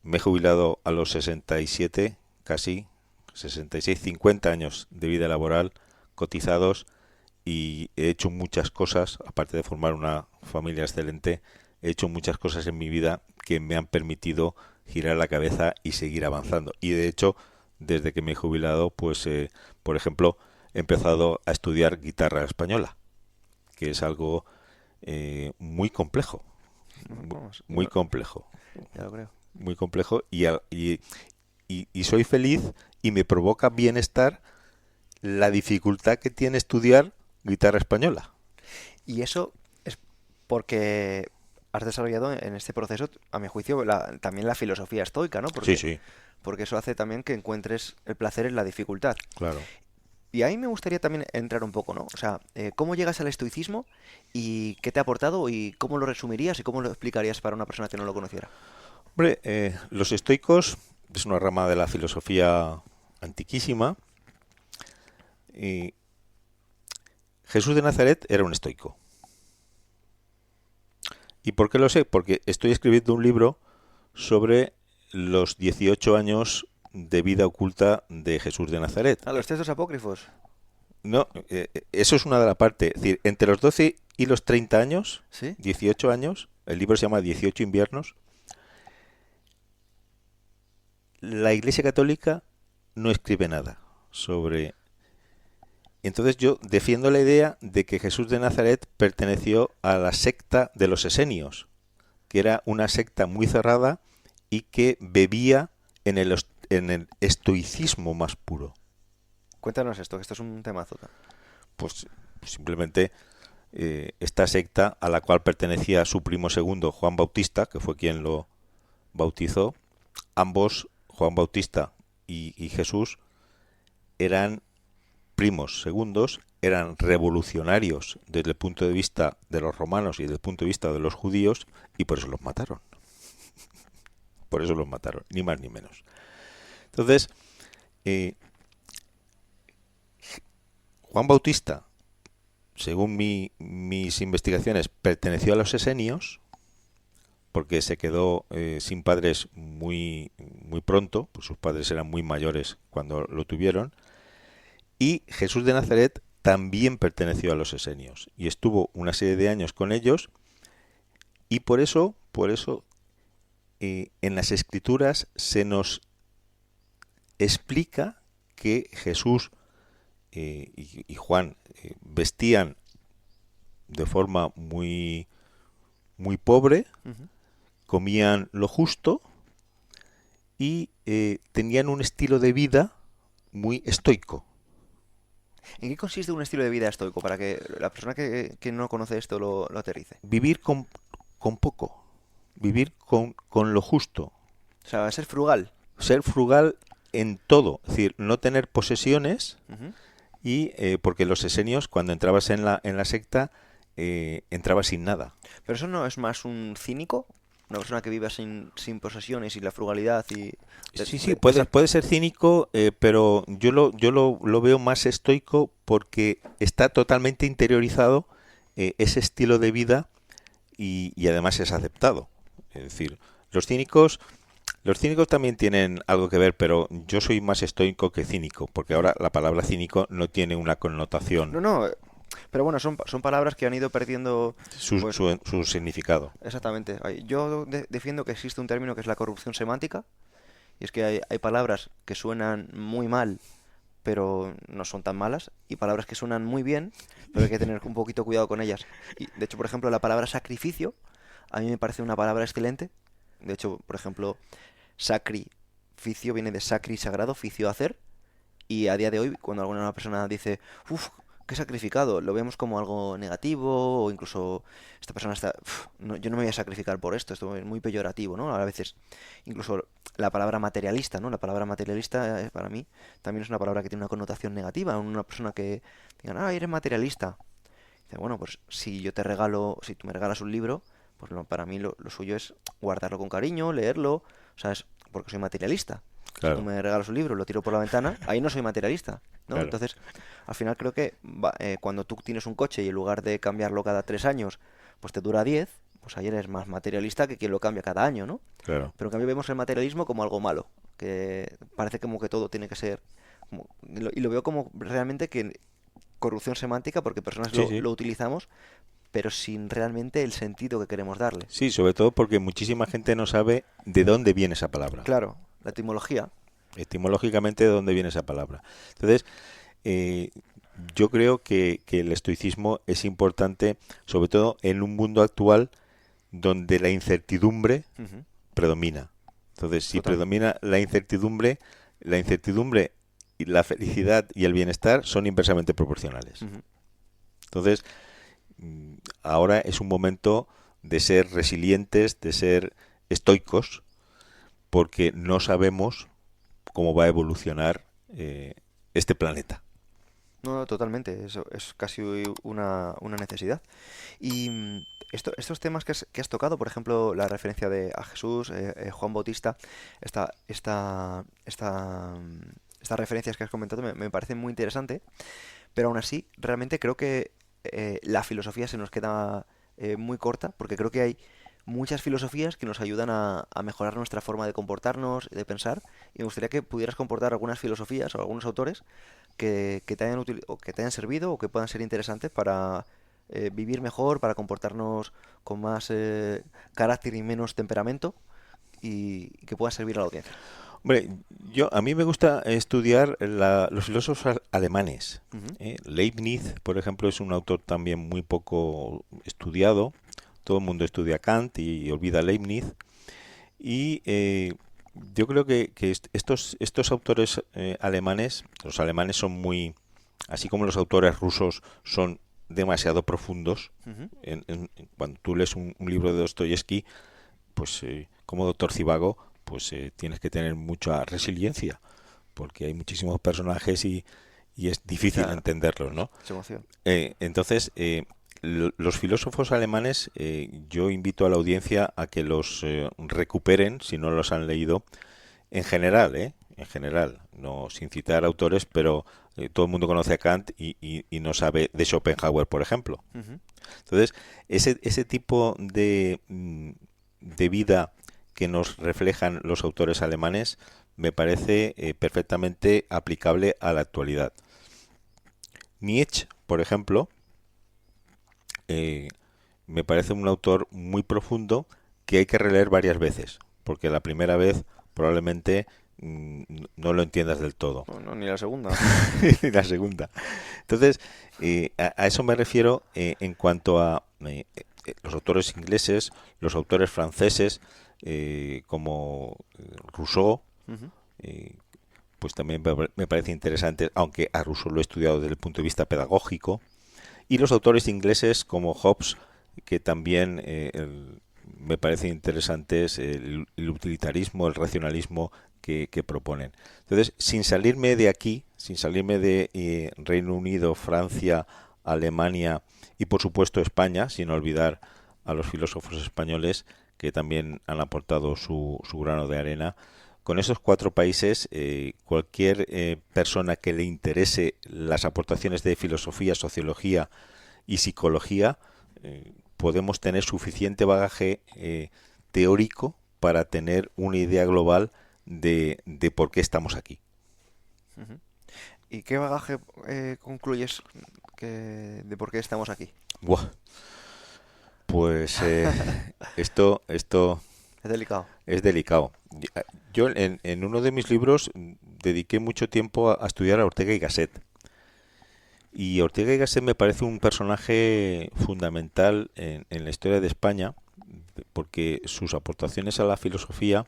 Speaker 1: me he jubilado a los 67, casi 66, 50 años de vida laboral cotizados, y he hecho muchas cosas, aparte de formar una familia excelente, he hecho muchas cosas en mi vida que me han permitido girar la cabeza y seguir avanzando. Y de hecho, desde que me he jubilado, pues, por ejemplo, he empezado a estudiar guitarra española, que es algo muy complejo,
Speaker 2: Vamos,
Speaker 1: muy complejo,
Speaker 2: ya lo creo.
Speaker 1: muy complejo, y soy feliz y me provoca bienestar la dificultad que tiene estudiar guitarra española.
Speaker 2: Y eso es porque has desarrollado en este proceso, a mi juicio, también la filosofía estoica, ¿no?
Speaker 1: Sí, sí,
Speaker 2: Porque eso hace también que encuentres el placer en la dificultad.
Speaker 1: claro.
Speaker 2: Y ahí me gustaría también entrar un poco, ¿no? O sea, ¿cómo llegas al estoicismo y qué te ha aportado y cómo lo resumirías y cómo lo explicarías para una persona que no lo conociera?
Speaker 1: Hombre, los estoicos es una rama de la filosofía antiquísima, y Jesús de Nazaret era un estoico. ¿Y por qué lo sé? Porque estoy escribiendo un libro sobre los 18 años de vida oculta de Jesús de Nazaret.
Speaker 2: Ah, los textos apócrifos.
Speaker 1: No, eso es una de la parte. Es decir, entre los 12 y los 30 años,
Speaker 2: ¿Sí?
Speaker 1: 18 años, el libro se llama 18 inviernos, la Iglesia Católica no escribe nada sobre... Entonces yo defiendo la idea de que Jesús de Nazaret perteneció a la secta de los esenios, que era una secta muy cerrada y que bebía en el estoicismo más puro.
Speaker 2: Cuéntanos esto, que esto es un temazo.
Speaker 1: Pues simplemente esta secta a la cual pertenecía su primo segundo, Juan Bautista, que fue quien lo bautizó, ambos, Juan Bautista y Jesús, eran primos segundos, eran revolucionarios desde el punto de vista de los romanos y desde el punto de vista de los judíos, y por eso los mataron. Por eso los mataron, ni más ni menos. Entonces, Juan Bautista, según mis investigaciones, perteneció a los esenios, porque se quedó sin padres muy pronto, pues sus padres eran muy mayores cuando lo tuvieron, y Jesús de Nazaret también perteneció a los esenios, y estuvo una serie de años con ellos, y por eso en las Escrituras se nos explica que Jesús y Juan vestían de forma muy pobre, comían lo justo y tenían un estilo de vida muy estoico.
Speaker 2: ¿En qué consiste un estilo de vida estoico? Para que la persona que no conoce esto lo aterrice.
Speaker 1: Vivir con poco, vivir con lo justo.
Speaker 2: O sea, ser frugal.
Speaker 1: Ser frugal en todo, es decir, no tener posesiones. Y porque los esenios, cuando entrabas en la secta, entrabas sin nada.
Speaker 2: ¿Pero eso no es más un cínico? Una persona que viva sin posesiones y la frugalidad y...
Speaker 1: Sí, puede ser cínico, pero yo lo veo más estoico porque está totalmente interiorizado ese estilo de vida y además es aceptado. Es decir, los cínicos también tienen algo que ver, pero yo soy más estoico que cínico, porque ahora la palabra cínico no tiene una connotación.
Speaker 2: No, pero bueno, son palabras que han ido perdiendo
Speaker 1: su significado.
Speaker 2: Exactamente. Yo defiendo que existe un término que es la corrupción semántica, y es que hay palabras que suenan muy mal, pero no son tan malas, y palabras que suenan muy bien, pero hay que tener un poquito cuidado con ellas. Y, de hecho, por ejemplo, la palabra sacrificio, a mí me parece una palabra excelente. De hecho, por ejemplo, sacrificio viene de sacri, sagrado, ficio, hacer. Y a día de hoy, cuando alguna persona dice, uff, qué sacrificado, lo vemos como algo negativo, o incluso esta persona está, no, yo no me voy a sacrificar por esto es muy peyorativo, ¿no? A veces, incluso la palabra materialista, ¿no? La palabra materialista, para mí, también es una palabra que tiene una connotación negativa. Una persona que digan, eres materialista. Dice, bueno, pues si tú me regalas un libro, pues para mí lo suyo es guardarlo con cariño, leerlo, o sea, es porque soy materialista.
Speaker 1: Claro.
Speaker 2: Si tú me regalas un libro, lo tiro por la ventana, ahí no soy materialista, ¿no?
Speaker 1: Claro.
Speaker 2: Entonces, al final creo que cuando tú tienes un coche y en lugar de cambiarlo cada 3 años, pues te dura 10, pues ahí eres más materialista que quien lo cambia cada año, ¿no?
Speaker 1: Claro.
Speaker 2: Pero en cambio vemos el materialismo como algo malo, que parece como que todo tiene que ser... y lo veo como realmente que corrupción semántica, porque personas
Speaker 1: Sí.
Speaker 2: lo utilizamos, pero sin realmente el sentido que queremos darle.
Speaker 1: Sí, sobre todo porque muchísima gente no sabe de dónde viene esa palabra.
Speaker 2: Claro, la etimología.
Speaker 1: Etimológicamente, de dónde viene esa palabra. Entonces, yo creo que el estoicismo es importante, sobre todo en un mundo actual donde la incertidumbre predomina. Entonces, si predomina la incertidumbre y la felicidad y el bienestar son inversamente proporcionales. Entonces, ahora es un momento de ser resilientes, de ser estoicos, porque no sabemos cómo va a evolucionar este planeta.
Speaker 2: No, totalmente. Eso es casi una necesidad. Y estos temas que has tocado, por ejemplo, la referencia a Jesús, Juan Bautista, estas referencias que has comentado me parecen muy interesantes, pero aún así, realmente creo que la filosofía se nos queda muy corta, porque creo que hay muchas filosofías que nos ayudan a mejorar nuestra forma de comportarnos, de pensar, y me gustaría que pudieras comportar algunas filosofías o algunos autores que te hayan o que te hayan servido o que puedan ser interesantes para vivir mejor, para comportarnos con más carácter y menos temperamento y que pueda servir a la audiencia.
Speaker 1: Hombre, a mí me gusta estudiar los filósofos alemanes.
Speaker 2: Ujú,
Speaker 1: Leibniz, por ejemplo, es un autor también muy poco estudiado. Todo el mundo estudia Kant y olvida Leibniz. Y yo creo que estos autores alemanes, los alemanes son muy, así como los autores rusos son demasiado profundos.
Speaker 2: ujú.
Speaker 1: Cuando tú lees un libro de Dostoyevsky, pues como Doctor Civago, pues tienes que tener mucha resiliencia, porque hay muchísimos personajes y es difícil
Speaker 2: Claro,
Speaker 1: entenderlos, ¿no?
Speaker 2: es emoción.
Speaker 1: Entonces, los filósofos alemanes, yo invito a la audiencia a que los recuperen, si no los han leído, en general, ¿eh? En general, no sin citar autores, pero todo el mundo conoce a Kant y no sabe de Schopenhauer, por ejemplo.
Speaker 2: Ujú.
Speaker 1: Entonces, ese tipo de vida que nos reflejan los autores alemanes me parece perfectamente aplicable a la actualidad. Nietzsche, por ejemplo, eh, me parece un autor muy profundo que hay que releer varias veces, porque la primera vez probablemente no lo entiendas del todo.
Speaker 2: No, no, ni la segunda.
Speaker 1: Y la segunda. Entonces, a eso me refiero en cuanto a los autores ingleses, los autores franceses, como Rousseau,
Speaker 2: Ujú.
Speaker 1: eh, pues también me parece interesante, aunque a Rousseau lo he estudiado desde el punto de vista pedagógico, y los autores ingleses como Hobbes, que también me parecen interesantes el utilitarismo, el racionalismo que proponen. Entonces, sin salirme de aquí, sin salirme de Reino Unido, Francia, Alemania y por supuesto España, sin olvidar a los filósofos españoles que también han aportado su grano de arena, con esos cuatro países, cualquier persona que le interese las aportaciones de filosofía, sociología y psicología, podemos tener suficiente bagaje teórico para tener una idea global de por qué estamos aquí.
Speaker 2: Ujú. ¿Y qué bagaje concluyes de por qué estamos aquí?
Speaker 1: Buah, pues esto
Speaker 2: Es delicado.
Speaker 1: es delicado. Yo en uno de mis libros dediqué mucho tiempo a estudiar a Ortega y Gasset. Y Ortega y Gasset me parece un personaje fundamental en la historia de España porque sus aportaciones a la filosofía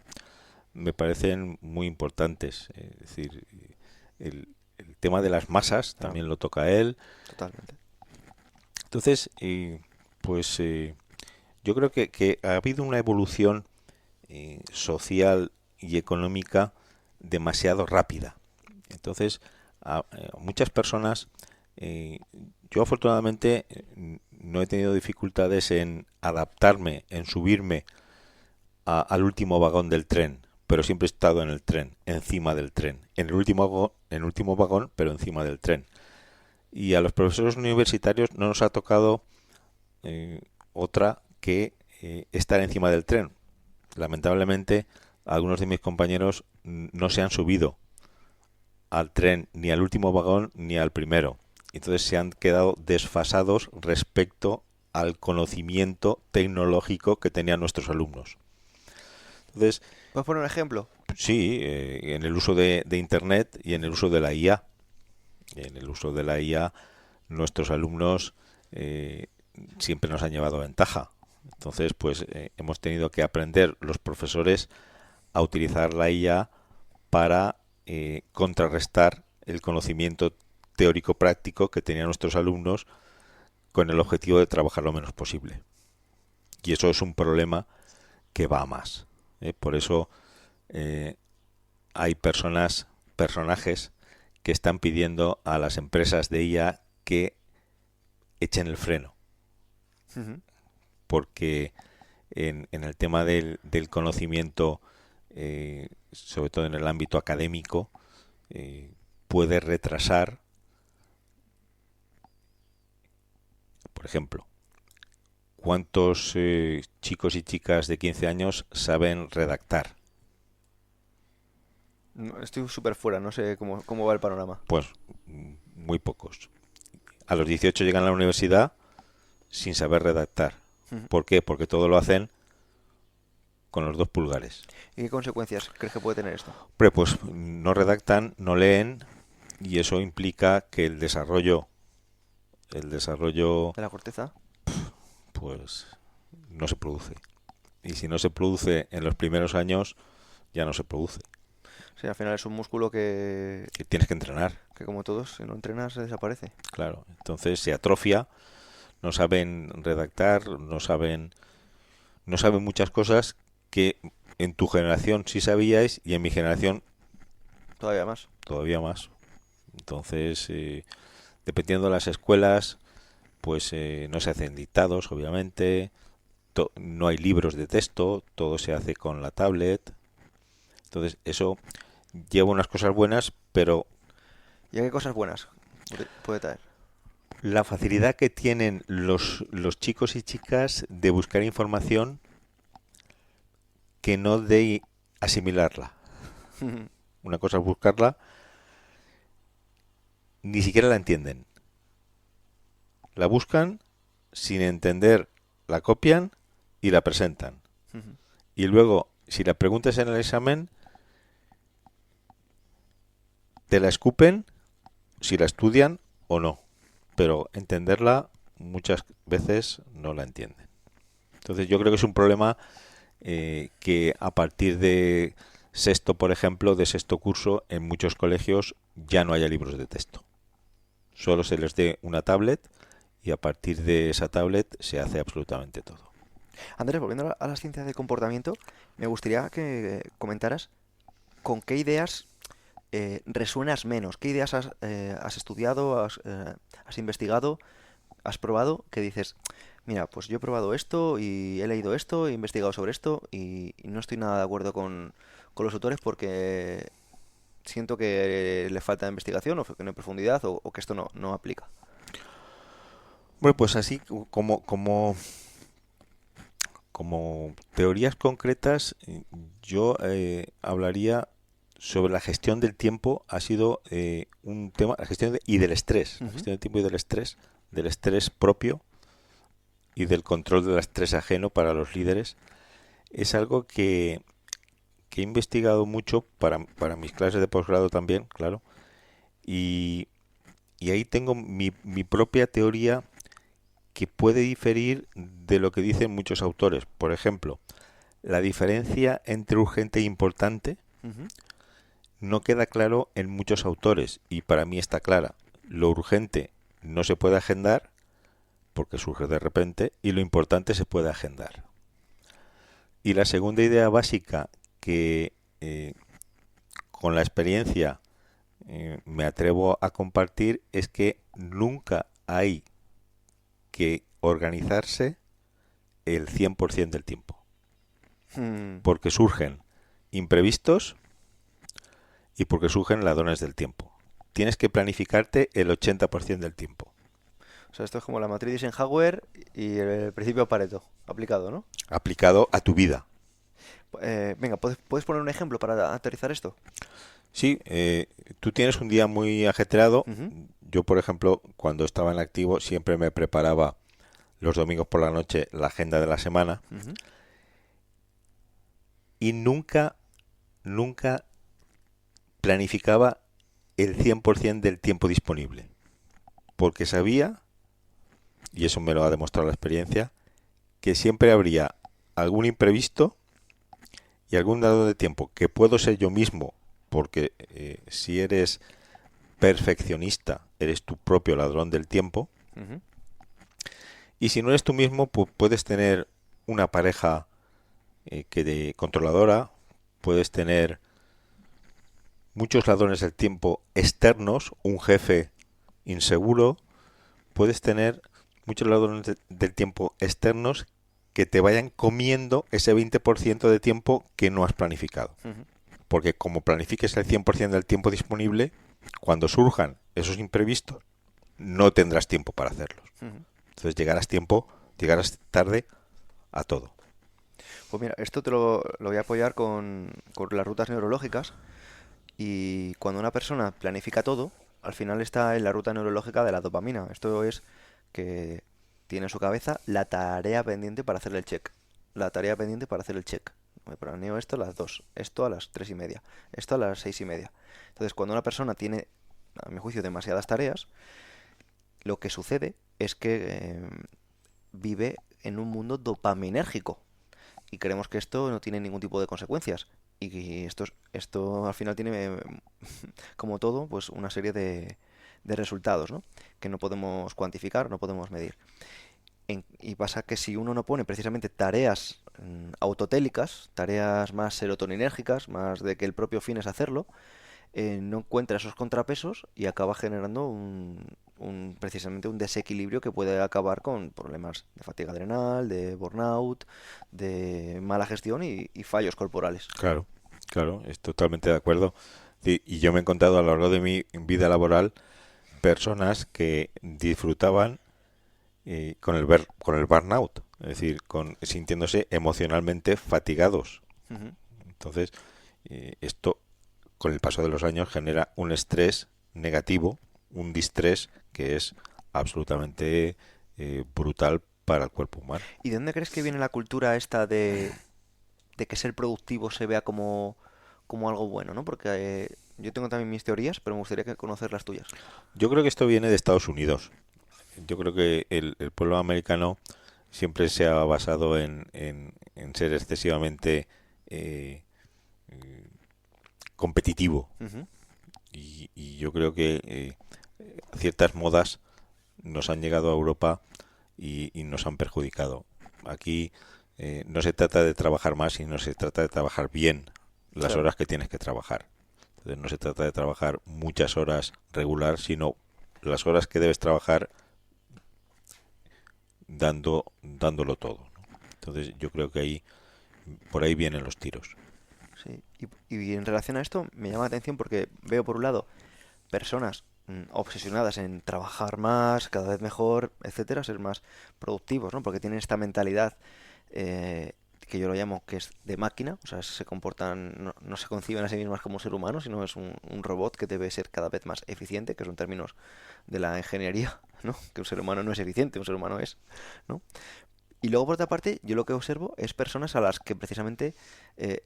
Speaker 1: me parecen muy importantes. Es decir, el tema de las masas
Speaker 2: Ah,
Speaker 1: también lo toca él.
Speaker 2: totalmente.
Speaker 1: Entonces, pues yo creo que ha habido una evolución social y económica demasiado rápida. Entonces, a muchas personas, eh, yo afortunadamente no he tenido dificultades en adaptarme, en subirme al último vagón del tren, pero siempre he estado en el tren, encima del tren, en el último vagón, pero encima del tren. Y a los profesores universitarios no nos ha tocado eh, otra que estar encima del tren. Lamentablemente, algunos de mis compañeros no se han subido al tren ni al último vagón ni al primero. Entonces se han quedado desfasados respecto al conocimiento tecnológico que tenían nuestros alumnos. Entonces,
Speaker 2: ¿Puedes poner un ejemplo?
Speaker 1: sí, en el uso de Internet y en el uso de la IA. En el uso de la IA, nuestros alumnos siempre nos han llevado ventaja. Entonces, pues hemos tenido que aprender los profesores a utilizar la IA para contrarrestar el conocimiento teórico práctico que tenían nuestros alumnos con el objetivo de trabajar lo menos posible. Y eso es un problema que va a más. Por eso eh, hay personajes que están pidiendo a las empresas de IA que echen el freno,
Speaker 2: Ujú.
Speaker 1: porque en el tema del conocimiento, sobre todo en el ámbito académico, puede retrasar, por ejemplo, ¿cuántos chicos y chicas de 15 años saben redactar?
Speaker 2: Estoy súper fuera, no sé cómo va el panorama.
Speaker 1: Pues muy pocos. A los 18 llegan a la universidad sin saber redactar.
Speaker 2: Ujú.
Speaker 1: ¿Por qué? Porque todo lo hacen con los dos pulgares.
Speaker 2: ¿Y qué consecuencias crees que puede tener esto?
Speaker 1: Hombre, pues no redactan, no leen, y eso implica que el desarrollo,
Speaker 2: ¿De la corteza?
Speaker 1: pues no se produce. Y si no se produce en los primeros años, ya no se produce.
Speaker 2: Sí, al final es un músculo
Speaker 1: Que tienes que entrenar,
Speaker 2: que como todos, si no entrenas, se desaparece.
Speaker 1: claro. Entonces se atrofia, no saben redactar, no saben muchas cosas que en tu generación sí sabíais y en mi generación
Speaker 2: Todavía más.
Speaker 1: todavía más. Entonces, dependiendo de las escuelas, pues no se hacen dictados, obviamente, no hay libros de texto, todo se hace con la tablet. Entonces, eso lleva unas cosas buenas, pero
Speaker 2: ¿Y qué cosas buenas puede traer?
Speaker 1: la facilidad que tienen los chicos y chicas de buscar información que no de asimilarla. Una cosa es buscarla, ni siquiera la entienden. La buscan sin entender, la copian y la presentan. Y luego, si la preguntas en el examen, te la escupen si la estudian o no. Pero entenderla muchas veces no la entienden. Entonces yo creo que es un problema que a partir de sexto, por ejemplo, de sexto curso, en muchos colegios ya no haya libros de texto. Solo se les dé una tablet y a partir de esa tablet se hace absolutamente todo.
Speaker 2: Andrés, volviendo a la ciencia del comportamiento, me gustaría que comentaras con qué ideas resuenas menos, qué ideas has estudiado, has investigado, has probado, que dices, mira, pues yo he probado esto y he leído esto, he investigado sobre esto y no estoy nada de acuerdo con los autores porque siento que le falta investigación o que no hay profundidad o que esto no aplica.
Speaker 1: Bueno, pues así como teorías concretas, yo hablaría sobre la gestión del tiempo. Ha sido un tema, la gestión y del estrés, la
Speaker 2: Ujú.
Speaker 1: gestión del tiempo y del estrés propio y del control del estrés ajeno para los líderes. Es algo que he investigado mucho para mis clases de posgrado también, claro, y, y ahí tengo mi propia teoría que puede diferir de lo que dicen muchos autores. Por ejemplo, la diferencia entre urgente e importante
Speaker 2: Ujú.
Speaker 1: no queda claro en muchos autores y para mí está clara. Lo urgente no se puede agendar porque surge de repente y lo importante se puede agendar. Y la segunda idea básica que con la experiencia me atrevo a compartir es que nunca hay que organizarse el 100% del tiempo.
Speaker 2: Mm.
Speaker 1: Porque surgen imprevistos y porque surgen ladrones del tiempo. Tienes que planificarte el 80% del tiempo.
Speaker 2: O sea, esto es como la matriz de Eisenhower y el principio de Pareto, aplicado, ¿no?
Speaker 1: Aplicado a tu vida.
Speaker 2: Venga, ¿puedes poner un ejemplo para aterrizar esto?
Speaker 1: Sí, tú tienes un día muy ajetreado.
Speaker 2: Ujú.
Speaker 1: Yo, por ejemplo, cuando estaba en activo, siempre me preparaba los domingos por la noche la agenda de la semana
Speaker 2: Ujú.
Speaker 1: y nunca planificaba el 100% del tiempo disponible. Porque sabía, y eso me lo ha demostrado la experiencia, que siempre habría algún imprevisto y algún dado de tiempo que puedo ser yo mismo, porque si eres perfeccionista, eres tu propio ladrón del tiempo.
Speaker 2: Ujú.
Speaker 1: Y si no eres tú mismo, pues puedes tener una pareja controladora, puedes tener muchos ladrones del tiempo externos, un jefe inseguro, puedes tener muchos ladrones del tiempo externos que te vayan comiendo ese 20% de tiempo que no has planificado.
Speaker 2: Ujú.
Speaker 1: Porque como planifiques el 100% del tiempo disponible, cuando surjan esos imprevistos, no tendrás tiempo para hacerlos.
Speaker 2: Ujú.
Speaker 1: Entonces llegarás tiempo Llegarás tarde a todo.
Speaker 2: Pues mira, esto te lo voy a apoyar con las rutas neurológicas. Y cuando una persona planifica todo, al final está en la ruta neurológica de la dopamina. Esto es que tiene en su cabeza la tarea pendiente para hacerle el check. La tarea pendiente para hacer el check. Me planeo esto a las 2, esto a las 3:30, esto a las 6:30. Entonces, cuando una persona tiene, a mi juicio, demasiadas tareas, lo que sucede es que vive en un mundo dopaminérgico. Y creemos que esto no tiene ningún tipo de consecuencias. Y que esto al final tiene, como todo, pues una serie de resultados, ¿no? Que no podemos cuantificar, no podemos medir. Y pasa que si uno no pone precisamente tareas autotélicas, tareas más serotoninérgicas, más de que el propio fin es hacerlo, no encuentra esos contrapesos y acaba generando precisamente un desequilibrio que puede acabar con problemas de fatiga adrenal, de burnout, de mala gestión y fallos corporales.
Speaker 1: Claro, claro, es totalmente de acuerdo. Sí, y yo me he encontrado a lo largo de mi vida laboral personas que disfrutaban con el burnout, es decir, sintiéndose emocionalmente fatigados.
Speaker 2: Ujú.
Speaker 1: Entonces, esto con el paso de los años genera un estrés negativo, un distrés que es absolutamente brutal para el cuerpo humano.
Speaker 2: ¿Y de dónde crees que viene la cultura esta de que ser productivo se vea como algo bueno, ¿no? Porque yo tengo también mis teorías, pero me gustaría conocer las tuyas.
Speaker 1: Yo creo que esto viene de Estados Unidos. Yo creo que el pueblo americano siempre se ha basado en ser excesivamente eh, competitivo.
Speaker 2: Ujú.
Speaker 1: Y yo creo que ciertas modas nos han llegado a Europa y nos han perjudicado. Aquí no se trata de trabajar más, sino se trata de trabajar bien las
Speaker 2: Claro.
Speaker 1: horas que tienes que trabajar. Entonces no se trata de trabajar muchas horas regular, sino las horas que debes trabajar dándolo todo, ¿no? Entonces yo creo que por ahí vienen los tiros.
Speaker 2: Sí. Y en relación a esto me llama la atención porque veo por un lado personas obsesionadas en trabajar más, cada vez mejor, etcétera, ser más productivos, ¿no? Porque tienen esta mentalidad eh, que yo lo llamo que es de máquina, o sea, se comportan, no se conciben a sí mismas como ser humano, sino es un robot que debe ser cada vez más eficiente, que son términos de la ingeniería, ¿no? Que un ser humano no es eficiente, un ser humano es, ¿no? Y luego, por otra parte, yo lo que observo es personas a las que precisamente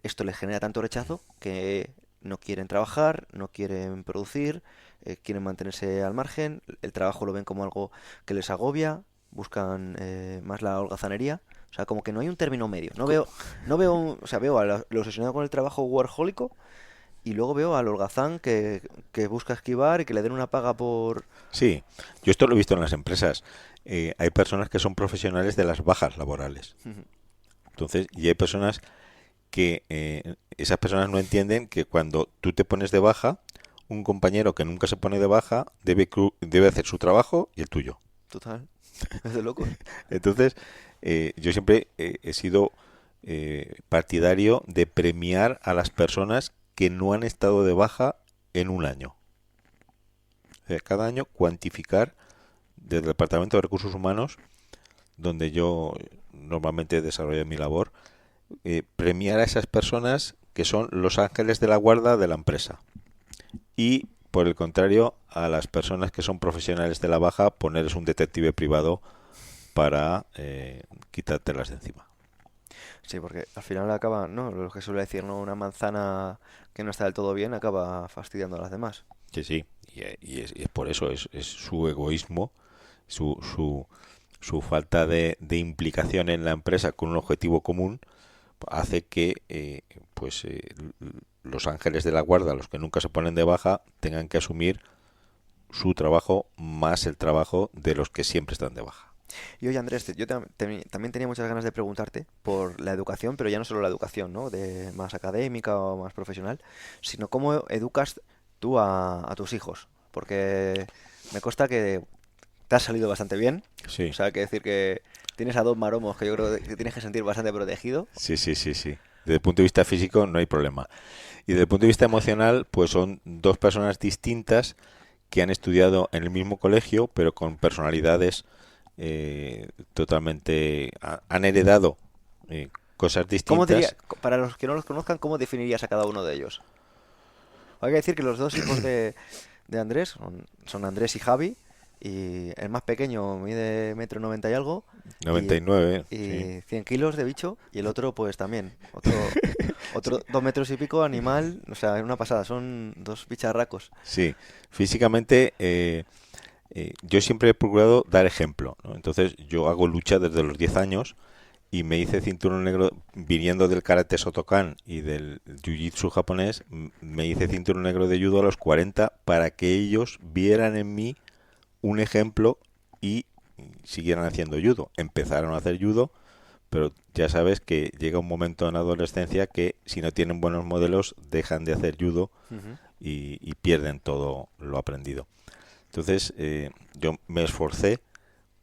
Speaker 2: esto les genera tanto rechazo que no quieren trabajar, no quieren producir, quieren mantenerse al margen, el trabajo lo ven como algo que les agobia, buscan más la holgazanería. O sea, como que no hay un término medio. O sea, veo a lo obsesionado con el trabajo workahólico y luego veo al holgazán que busca esquivar y que le den una paga por...
Speaker 1: Sí, yo esto lo he visto en las empresas. Hay personas que son profesionales de las bajas laborales. Entonces, y hay personas que esas personas no entienden que cuando tú te pones de baja, un compañero que nunca se pone de baja debe hacer su trabajo y el tuyo.
Speaker 2: Total, es de locos.
Speaker 1: Entonces, yo siempre he sido partidario de premiar a las personas que no han estado de baja en un año. O sea, cada año cuantificar desde el Departamento de Recursos Humanos, donde yo normalmente desarrollo mi labor, premiar a esas personas que son los ángeles de la guarda de la empresa. Y, por el contrario, a las personas que son profesionales de la baja, ponerles un detective privado para quitártelas de encima.
Speaker 2: Sí, porque al final acaba, ¿no? Lo que suele decir, ¿no? Una manzana que no está del todo bien acaba fastidiando a las demás.
Speaker 1: Sí, sí, y es por eso, es su egoísmo, su falta de implicación en la empresa con un objetivo común, hace que los ángeles de la guarda, los que nunca se ponen de baja, tengan que asumir su trabajo más el trabajo de los que siempre están de baja.
Speaker 2: Y oye, Andrés, yo también tenía muchas ganas de preguntarte por la educación, pero ya no solo la educación, ¿no? De más académica o más profesional, sino cómo educas tú a tus hijos. Porque me consta que te has salido bastante bien. O
Speaker 1: Sí,
Speaker 2: sea, hay que decir que tienes a dos maromos que yo creo que te tienes que sentir bastante protegido.
Speaker 1: sí, sí, sí, sí. Desde el punto de vista físico no hay problema. Y desde el punto de vista emocional, pues son dos personas distintas que han estudiado en el mismo colegio, pero con personalidades totalmente han heredado cosas
Speaker 2: ¿Cómo diría,
Speaker 1: distintas.
Speaker 2: para los que no los conozcan, cómo definirías a cada uno de ellos? Hay que decir que los dos hijos de Andrés son Andrés y Javi, y el más pequeño mide 1,90 m y algo, y,
Speaker 1: 99, sí.
Speaker 2: y 100 kilos de bicho, y el otro pues también, otro 2 metros y pico, animal, o sea, es una pasada, son dos bicharracos.
Speaker 1: Sí, físicamente yo siempre he procurado dar ejemplo, ¿no? Entonces yo hago lucha desde los 10 años y me hice cinturón negro viniendo del karate Shotokan y del jiu-jitsu japonés, me hice cinturón negro de judo a los 40 para que ellos vieran en mí un ejemplo y siguieran haciendo judo. Empezaron a hacer judo, pero ya sabes que llega un momento en la adolescencia que si no tienen buenos modelos dejan de hacer judo
Speaker 2: Ujú.
Speaker 1: y pierden todo lo aprendido. Entonces yo me esforcé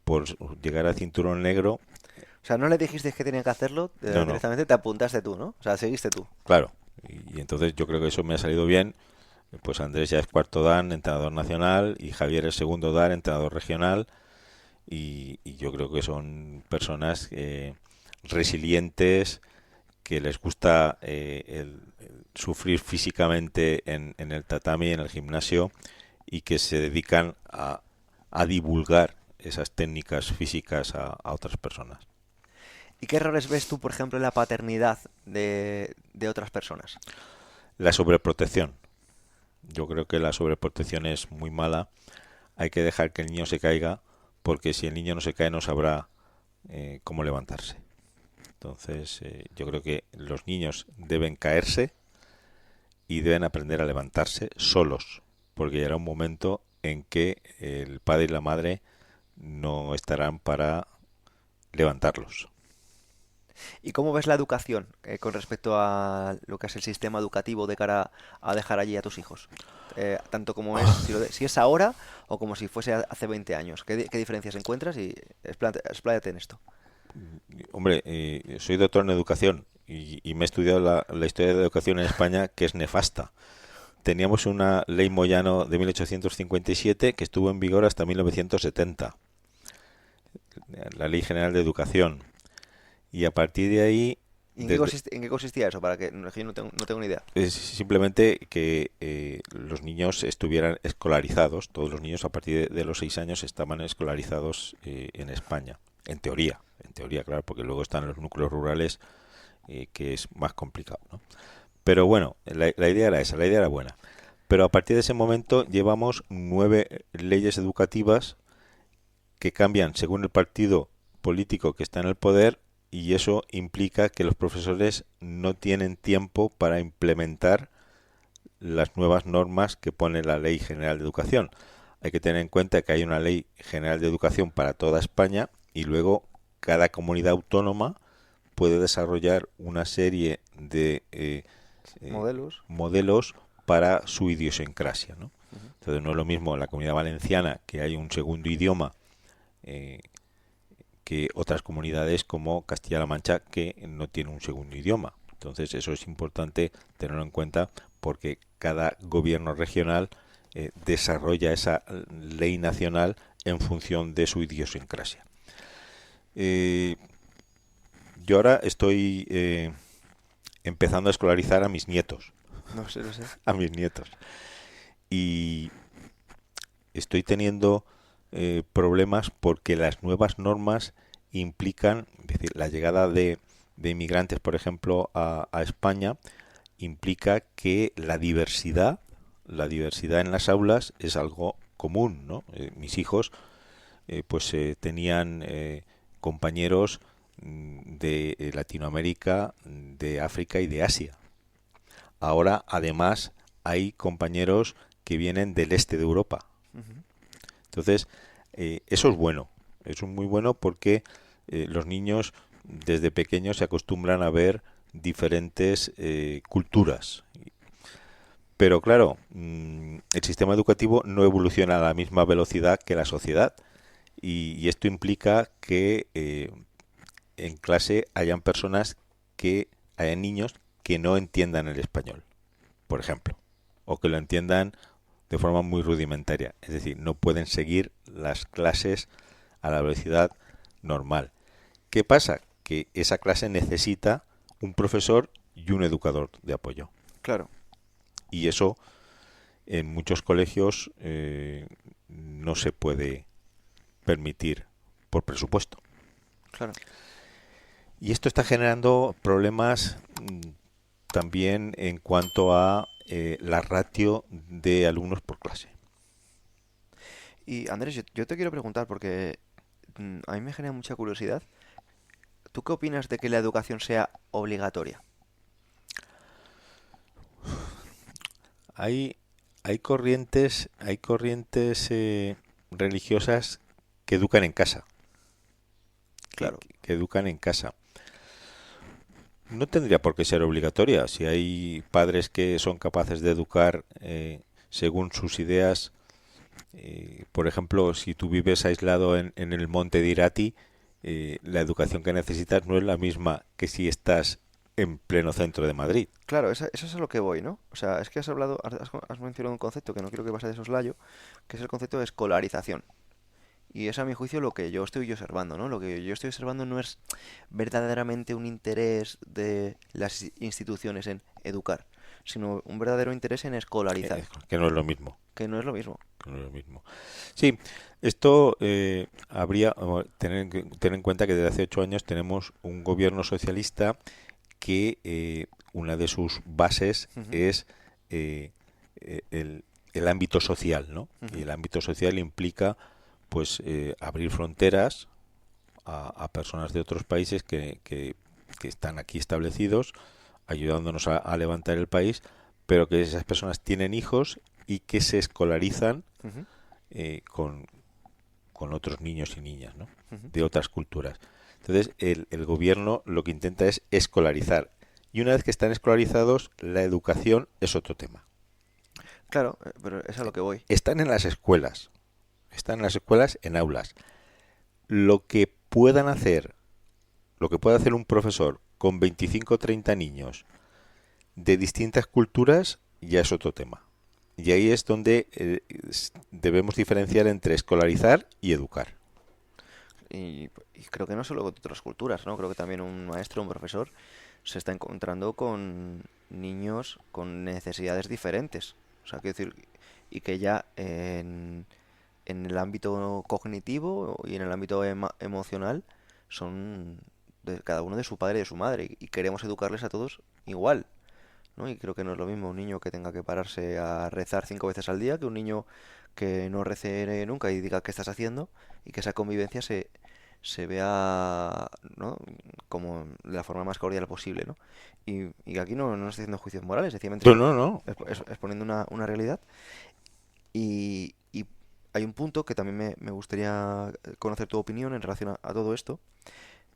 Speaker 1: por llegar al cinturón negro.
Speaker 2: O sea, no le dijiste que tenían que hacerlo,
Speaker 1: No, no,
Speaker 2: directamente te apuntaste tú, ¿no? O sea, seguiste tú.
Speaker 1: claro. Y entonces yo creo que eso me ha salido bien. Pues Andrés ya es cuarto Dan, entrenador nacional, y Javier es segundo Dan, entrenador regional. Y yo creo que son personas resilientes, que les gusta el sufrir físicamente en el tatami, en el gimnasio, y que se dedican a divulgar esas técnicas físicas a otras personas.
Speaker 2: ¿Y qué errores ves tú, por ejemplo, en la paternidad de otras personas?
Speaker 1: La sobreprotección. Yo creo que la sobreprotección es muy mala. Hay que dejar que el niño se caiga, porque si el niño no se cae no sabrá cómo levantarse. Entonces, yo creo que los niños deben caerse y deben aprender a levantarse solos, porque llegará un momento en que el padre y la madre no estarán para levantarlos.
Speaker 2: ¿Y cómo ves la educación con respecto a lo que es el sistema educativo de cara a dejar allí a tus hijos? Tanto como es, si es ahora o como si fuese hace 20 años. ¿Qué diferencias encuentras? Y expláyate en esto.
Speaker 1: Hombre, soy doctor en educación y me he estudiado la historia de la educación en España, que es nefasta. Teníamos una ley Moyano de 1857 que estuvo en vigor hasta 1970, la Ley General de Educación. Y a partir de ahí,
Speaker 2: ¿Y
Speaker 1: desde,
Speaker 2: en qué consistía eso? Para que no, es que yo no tengo ni idea.
Speaker 1: es simplemente que los niños estuvieran escolarizados. Todos los niños a partir de los 6 años estaban escolarizados en España, en teoría, claro, porque luego están los núcleos rurales, que es más complicado, ¿no? Pero bueno, la idea era esa, la idea era buena. Pero a partir de ese momento llevamos 9 leyes educativas que cambian según el partido político que está en el poder, y eso implica que los profesores no tienen tiempo para implementar las nuevas normas que pone la Ley General de Educación. Hay que tener en cuenta que hay una Ley General de Educación para toda España y luego cada comunidad autónoma puede desarrollar una serie de
Speaker 2: Modelos.
Speaker 1: modelos para su idiosincrasia, ¿no?
Speaker 2: Ujú.
Speaker 1: Entonces no es lo mismo en la Comunidad Valenciana, que hay un segundo idioma, eh, que otras comunidades como Castilla-La Mancha, que no tiene un segundo idioma. Entonces eso es importante tenerlo en cuenta, porque cada gobierno regional desarrolla esa ley nacional en función de su idiosincrasia. Eh, yo ahora estoy empezando a escolarizar a mis nietos,
Speaker 2: No sé, no sé.
Speaker 1: a mis nietos, y estoy teniendo problemas porque las nuevas normas implican, es decir, la llegada de inmigrantes, por ejemplo, a España, implica que la diversidad en las aulas es algo común, ¿no? Mis hijos tenían compañeros de Latinoamérica, de África y de Asia. Ahora, además, hay compañeros que vienen del este de Europa.
Speaker 2: Ujú.
Speaker 1: Entonces, eso es bueno. Eso es muy bueno porque los niños desde pequeños se acostumbran a ver diferentes culturas. Pero claro, el sistema educativo no evoluciona a la misma velocidad que la sociedad. Y esto implica que en clase hayan niños que no entiendan el español, por ejemplo, o que lo entiendan de forma muy rudimentaria. Es decir, no pueden seguir las clases a la velocidad normal. ¿Qué pasa? Que esa clase necesita un profesor y un educador de apoyo.
Speaker 2: Claro,
Speaker 1: Y eso en muchos colegios no se puede permitir por presupuesto.
Speaker 2: claro.
Speaker 1: Y esto está generando problemas también en cuanto a la ratio de alumnos por clase.
Speaker 2: Y Andrés, yo te quiero preguntar porque a mí me genera mucha curiosidad. ¿Tú qué opinas de que la educación sea obligatoria?
Speaker 1: Hay, hay corrientes religiosas que educan en casa,
Speaker 2: Claro,
Speaker 1: que educan en casa. No tendría por qué ser obligatoria. Si hay padres que son capaces de educar según sus ideas, por ejemplo, si tú vives aislado en el monte de Irati, la educación que necesitas no es la misma que si estás en pleno centro de Madrid.
Speaker 2: claro, eso es a lo que voy, ¿no? O sea, es que has hablado, has mencionado un concepto que no quiero que pase de soslayo, que es el concepto de escolarización. Y es a mi juicio lo que yo estoy observando, ¿no? Lo que yo estoy observando no es verdaderamente un interés de las instituciones en educar, sino un verdadero interés en escolarizar,
Speaker 1: Que no es lo mismo.
Speaker 2: que no es lo mismo.
Speaker 1: Que no es lo mismo. Sí, esto habría tener en cuenta que desde hace 8 años tenemos un gobierno socialista que una de sus bases
Speaker 2: Ujú,
Speaker 1: es el ámbito social, ¿no? Y
Speaker 2: ujú,
Speaker 1: el ámbito social implica pues abrir fronteras a personas de otros países que están aquí establecidos, ayudándonos a levantar el país, pero que esas personas tienen hijos y que se escolarizan
Speaker 2: ujú,
Speaker 1: eh, con, con otros niños y niñas, ¿no?
Speaker 2: ujú.
Speaker 1: De otras culturas. Entonces, el gobierno lo que intenta es escolarizar. Y una vez que están escolarizados, la educación es otro tema.
Speaker 2: Claro, pero es a lo que voy.
Speaker 1: Están en las escuelas, están en las escuelas, en aulas. Lo que puedan hacer, lo que puede hacer un profesor con 25 o 30 niños de distintas culturas, ya es otro tema. Y ahí es donde debemos diferenciar entre escolarizar y educar.
Speaker 2: Y creo que no solo de otras culturas, ¿no? Creo que también un maestro, un profesor, se está encontrando con niños con necesidades diferentes. O sea, quiero decir, y que ya en el ámbito cognitivo y en el ámbito emocional son de cada uno de su padre y de su madre. Y queremos educarles a todos igual, ¿no? Y creo que no es lo mismo un niño que tenga que pararse a rezar 5 veces al día que un niño que no rece nunca y diga qué estás haciendo y que esa convivencia se vea, ¿no? Como de la forma más cordial posible, ¿no? Y aquí no estoy haciendo juicios morales, sencillamente
Speaker 1: No,
Speaker 2: estoy
Speaker 1: no, no.
Speaker 2: exponiendo una realidad y hay un punto que también me gustaría conocer tu opinión en relación a todo esto,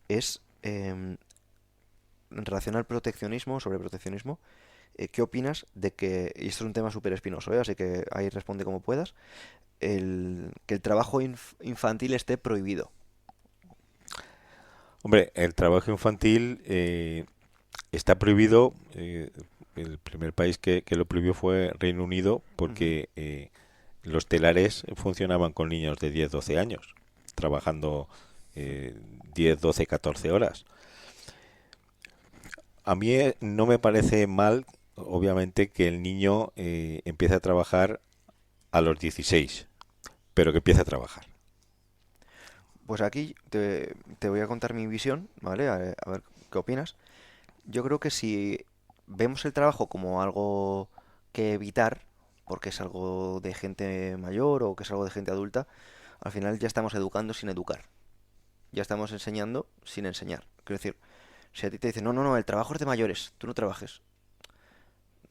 Speaker 2: es en relación al proteccionismo, sobre proteccionismo, ¿qué opinas de que, y esto es un tema súper espinoso, así que ahí responde como puedas, que el trabajo infantil esté prohibido?
Speaker 1: Hombre, el trabajo infantil está prohibido. El primer país que lo prohibió fue Reino Unido
Speaker 2: Ujú.
Speaker 1: porque los telares funcionaban con niños de 10, 12 años, trabajando 10, 12, 14 horas. A mí no me parece mal, obviamente, que el niño empiece a trabajar a los 16, pero que empiece a trabajar.
Speaker 2: Pues aquí te voy a contar mi visión, ¿vale? A ver qué opinas. Yo creo que si vemos el trabajo como algo que evitar, porque es algo de gente mayor o que es algo de gente adulta, al final ya estamos educando sin educar. Ya estamos enseñando sin enseñar. Quiero decir, si a ti te dicen, no, no, no, el trabajo es de mayores, tú no trabajes.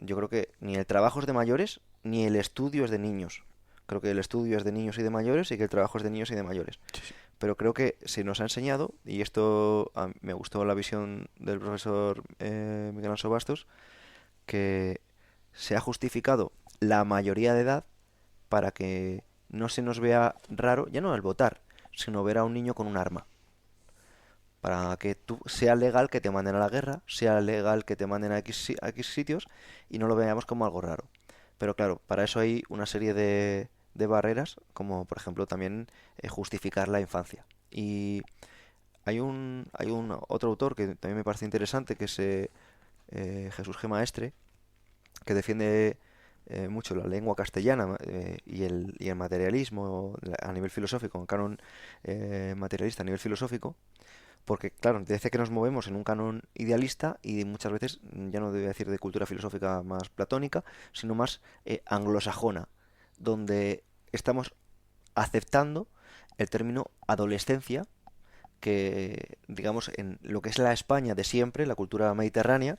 Speaker 2: Yo creo que ni el trabajo es de mayores, ni el estudio es de niños. Creo que el estudio es de niños y de mayores y que el trabajo es de niños y de mayores. Pero creo que se nos ha enseñado, y esto me gustó la visión del profesor Miguel Anso Bastos, que se ha justificado la mayoría de edad para que no se nos vea raro, ya no al votar, sino ver a un niño con un arma. Para que tú, sea legal que te manden a la guerra, sea legal que te manden a a X sitios y no lo veamos como algo raro. Pero claro, para eso hay una serie de barreras, como por ejemplo también justificar la infancia. Y hay un otro autor que también me parece interesante, que es Jesús G. Maestre, que defiende mucho la lengua castellana y el materialismo a nivel filosófico, un canon materialista a nivel filosófico, porque claro, dice que nos movemos en un canon idealista y muchas veces, ya no debo decir de cultura filosófica más platónica, sino más anglosajona, donde estamos aceptando el término adolescencia, que, digamos, en lo que es la España de siempre, la cultura mediterránea,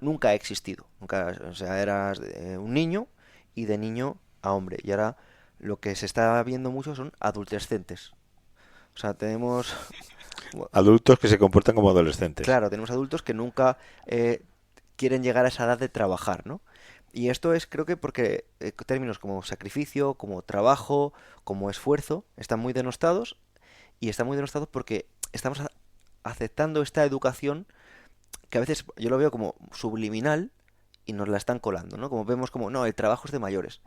Speaker 2: nunca ha existido. Nunca, o sea, eras un niño y de niño a hombre. Y ahora lo que se está viendo mucho son adolescentes. O sea, tenemos,
Speaker 1: Adultos que se comportan como adolescentes.
Speaker 2: claro, tenemos adultos que nunca quieren llegar a esa edad de trabajar, ¿no? Y esto es, creo que porque términos como sacrificio, como trabajo, como esfuerzo, están muy denostados y están muy denostados porque estamos aceptando esta educación que a veces yo lo veo como subliminal y nos la están colando, ¿no? Como vemos como, no, el trabajo es de mayores.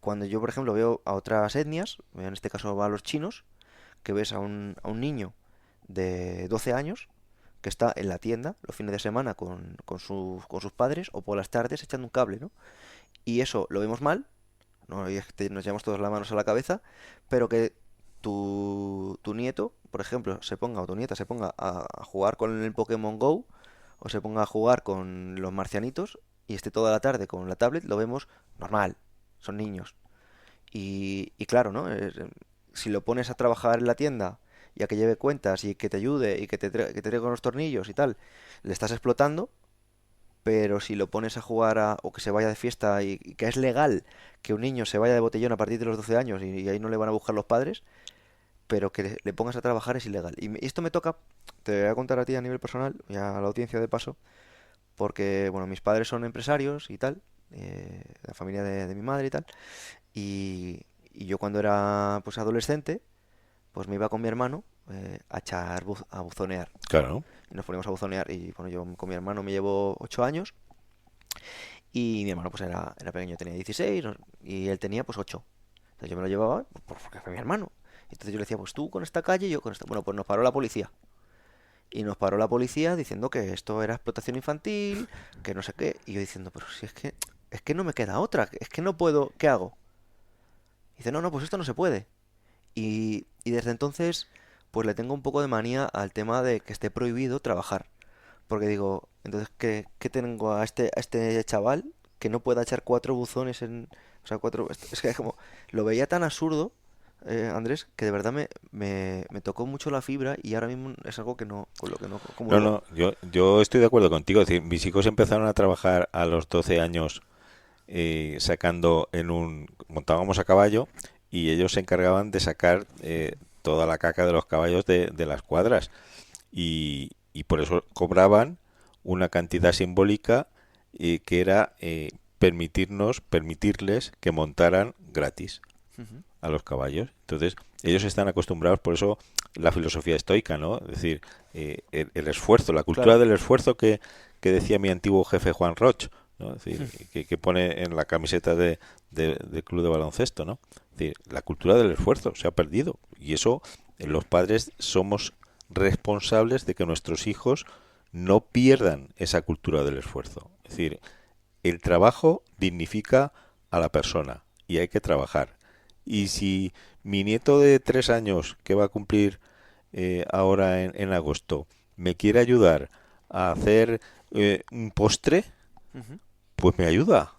Speaker 2: Cuando yo, por ejemplo, veo a otras etnias, en este caso a los chinos, que ves a un niño de 12 años que está en la tienda los fines de semana con sus padres o por las tardes echando un cable, ¿no? Y eso lo vemos mal, ¿no? Y es que nos llevamos todas las manos a la cabeza, pero que tu nieto, por ejemplo, o tu nieta se ponga a jugar con el Pokémon Go o se ponga a jugar con los marcianitos y esté toda la tarde con la tablet, lo vemos normal, son niños. Y claro, ¿no? Si lo pones a trabajar en la tienda y a que lleve cuentas y que te ayude y que te traiga unos tornillos y tal, le estás explotando, pero si lo pones a jugar o que se vaya de fiesta y que es legal que un niño se vaya de botellón a partir de los 12 años y ahí no le van a buscar los padres, pero que le pongas a trabajar es ilegal. Y esto me toca, te voy a contar a ti a nivel personal y a la audiencia de paso, porque, bueno, mis padres son empresarios y tal, la familia de mi madre y tal, y yo cuando era pues adolescente, pues me iba con mi hermano a buzonear, ¿no?
Speaker 1: Claro.
Speaker 2: Y nos poníamos a buzonear y bueno, yo con mi hermano me llevo 8 años y mi hermano pues era pequeño, tenía 16 y él tenía pues 8. Entonces yo me lo llevaba porque fue mi hermano. Entonces yo le decía, pues tú con esta calle, yo con esta. Bueno, pues nos paró la policía. Y nos paró la policía diciendo que esto era explotación infantil, que no sé qué. Y yo diciendo, pero si es que no me queda otra, es que no puedo, ¿qué hago? Y dice, no, no, pues esto no se puede. Y desde entonces, pues le tengo un poco de manía al tema de que esté prohibido trabajar. Porque digo, entonces, ¿qué tengo a este chaval que no pueda echar 4 buzones en... O sea, cuatro... Es que como lo veía tan absurdo, Andrés, que de verdad me tocó mucho la fibra y ahora mismo es algo que no, con lo que no
Speaker 1: No,
Speaker 2: comulgo.
Speaker 1: no, yo estoy de acuerdo contigo. Es decir, mis hijos empezaron a trabajar a los 12 años sacando montábamos a caballo y ellos se encargaban de sacar toda la caca de los caballos de las cuadras y por eso cobraban una cantidad simbólica que era permitirles que montaran gratis
Speaker 2: Ujú.
Speaker 1: a los caballos. Entonces, ellos están acostumbrados, por eso la filosofía estoica, ¿no? Es decir, el esfuerzo, la cultura
Speaker 2: Claro.
Speaker 1: del esfuerzo que decía mi antiguo jefe Juan Roch, ¿no? Es decir, que pone en la camiseta del club de baloncesto, ¿no? Es decir, la cultura del esfuerzo se ha perdido y eso los padres somos responsables de que nuestros hijos no pierdan esa cultura del esfuerzo. Es decir, el trabajo dignifica a la persona y hay que trabajar. Y si mi nieto de 3 años, que va a cumplir ahora en agosto, me quiere ayudar a hacer un postre,
Speaker 2: Ujú.
Speaker 1: pues me ayuda.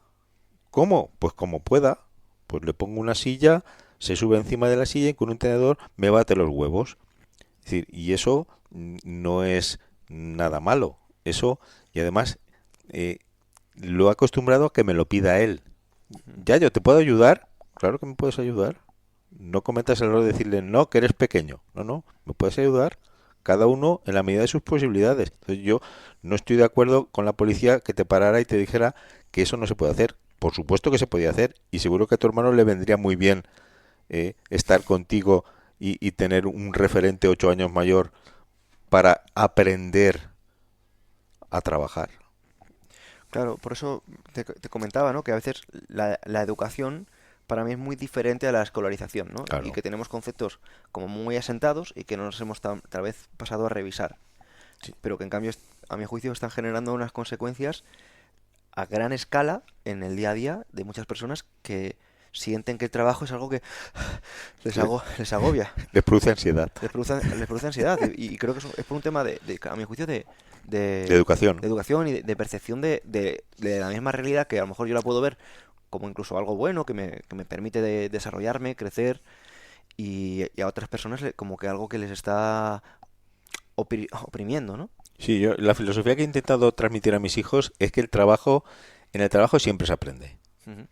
Speaker 1: ¿Cómo? Pues como pueda. Pues le pongo una silla, se sube encima de la silla y con un tenedor me bate los huevos. Es decir, y eso no es nada malo. Eso, y además, eh, lo he acostumbrado a que me lo pida él.
Speaker 2: Ujú.
Speaker 1: Ya, yo te puedo ayudar. Claro que me puedes ayudar. No cometas el error de decirle, no, que eres pequeño. No, no, me puedes ayudar. Cada uno en la medida de sus posibilidades. Entonces yo no estoy de acuerdo con la policía que te parara y te dijera que eso no se puede hacer. Por supuesto que se podía hacer y seguro que a tu hermano le vendría muy bien estar contigo y tener un referente 8 años mayor para aprender a trabajar.
Speaker 2: Claro, por eso te comentaba, ¿no? Que a veces la educación para mí es muy diferente a la escolarización, ¿no?
Speaker 1: Claro.
Speaker 2: Y que tenemos conceptos como muy asentados y que no nos hemos tal vez pasado a revisar.
Speaker 1: Sí.
Speaker 2: Pero que en cambio, a mi juicio, están generando unas consecuencias a gran escala en el día a día de muchas personas que sienten que el trabajo es algo que les agobia,
Speaker 1: Les produce ansiedad.
Speaker 2: les produce ansiedad. Y creo que es por un tema a mi juicio,
Speaker 1: De educación.
Speaker 2: de educación y de percepción de la misma realidad, que a lo mejor yo la puedo ver como incluso algo bueno, que me permite desarrollarme, crecer, y a otras personas como que algo que les está oprimiendo, ¿no?
Speaker 1: Sí, yo la filosofía que he intentado transmitir a mis hijos es que en el trabajo siempre se aprende.
Speaker 2: Ujú.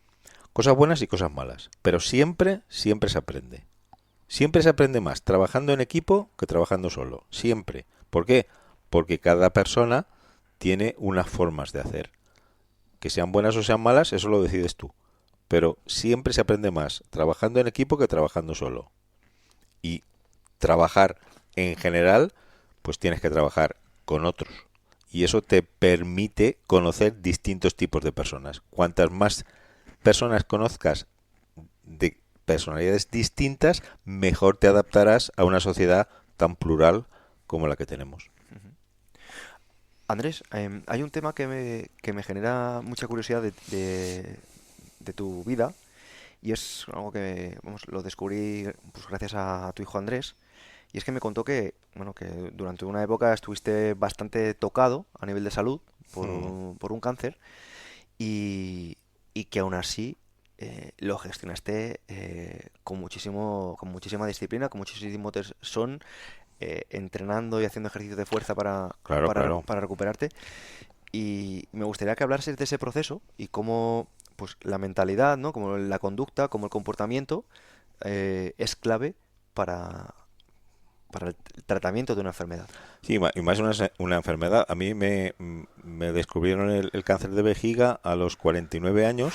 Speaker 1: Cosas buenas y cosas malas. Pero siempre, siempre se aprende. Siempre se aprende más trabajando en equipo que trabajando solo. Siempre. ¿Por qué? Porque cada persona tiene unas formas de hacer. Que sean buenas o sean malas, eso lo decides tú. Pero siempre se aprende más trabajando en equipo que trabajando solo. Y trabajar en general, pues tienes que trabajar con otros. Y eso te permite conocer distintos tipos de personas. Cuantas más personas conozcas de personalidades distintas, mejor te adaptarás a una sociedad tan plural como la que tenemos.
Speaker 2: Andrés, hay un tema que me genera mucha curiosidad de tu vida, y es algo que, vamos, lo descubrí pues gracias a tu hijo Andrés. Y es que me contó que, bueno, que durante una época estuviste bastante tocado a nivel de salud por un cáncer, y que aún así lo gestionaste con muchísima disciplina, con muchísimo tesón, entrenando y haciendo ejercicios de fuerza
Speaker 1: Claro, claro.
Speaker 2: para recuperarte. Y me gustaría que hablases de ese proceso y cómo, pues, la mentalidad, ¿no? Como la conducta, como el comportamiento es clave para, para el tratamiento de una enfermedad.
Speaker 1: Sí, y más una enfermedad. A mí me descubrieron el cáncer de vejiga a los 49 años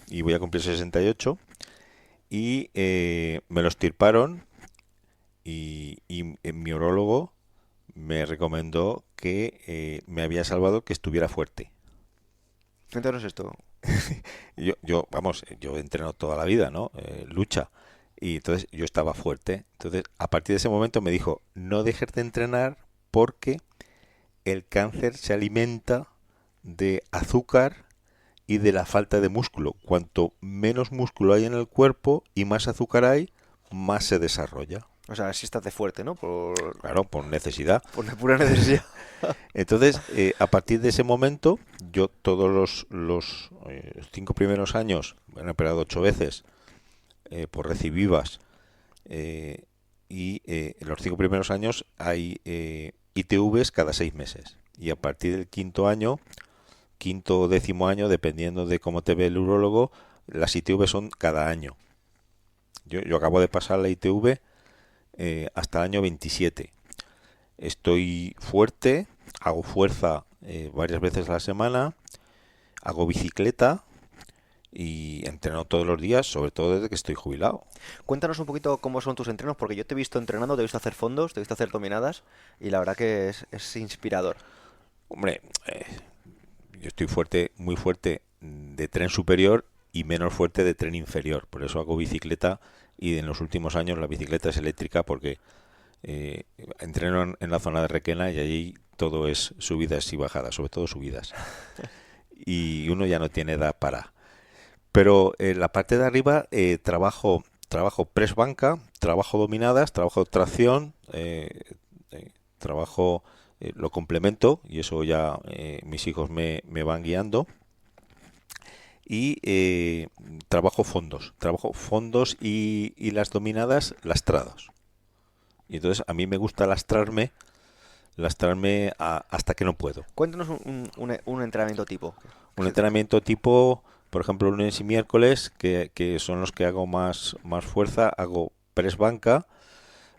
Speaker 1: y voy a cumplir 68 y me lo extirparon y mi urólogo me recomendó que me había salvado que estuviera fuerte.
Speaker 2: Cuéntanos esto.
Speaker 1: Yo entreno toda la vida, ¿no? Lucha. Y entonces yo estaba fuerte. Entonces, a partir de ese momento me dijo, no dejes de entrenar porque el cáncer se alimenta de azúcar y de la falta de músculo. Cuanto menos músculo hay en el cuerpo y más azúcar hay, más se desarrolla.
Speaker 2: O sea, si estás de fuerte, ¿no?
Speaker 1: Claro, por necesidad.
Speaker 2: Por la pura necesidad.
Speaker 1: Entonces, a partir de ese momento, yo todos los 5 primeros años, me han operado 8 veces por recidivas, y en los 5 primeros años hay ITVs cada 6 meses. Y a partir del quinto año, quinto o décimo año, dependiendo de cómo te ve el urólogo, las ITV son cada año. Yo acabo de pasar la ITV hasta el año 27. Estoy fuerte, hago fuerza varias veces a la semana, hago bicicleta y entreno todos los días, sobre todo desde que estoy jubilado.
Speaker 2: Cuéntanos un poquito cómo son tus entrenos, porque yo te he visto entrenando, te he visto hacer fondos, te he visto hacer dominadas, y la verdad que es inspirador.
Speaker 1: Hombre, yo estoy fuerte, muy fuerte de tren superior y menos fuerte de tren inferior. Por eso hago bicicleta y en los últimos años la bicicleta es eléctrica porque entreno en la zona de Requena y allí todo es subidas y bajadas, sobre todo subidas. Y uno ya no tiene edad para. Pero en la parte de arriba trabajo press banca, trabajo dominadas, trabajo tracción, trabajo lo complemento y eso ya mis hijos me van guiando. Y trabajo fondos y las dominadas lastrados. Y entonces a mí me gusta lastrarme hasta que no puedo.
Speaker 2: Cuéntanos un entrenamiento tipo.
Speaker 1: Un entrenamiento tipo, por ejemplo, lunes y miércoles, que son los que hago más fuerza, hago press banca.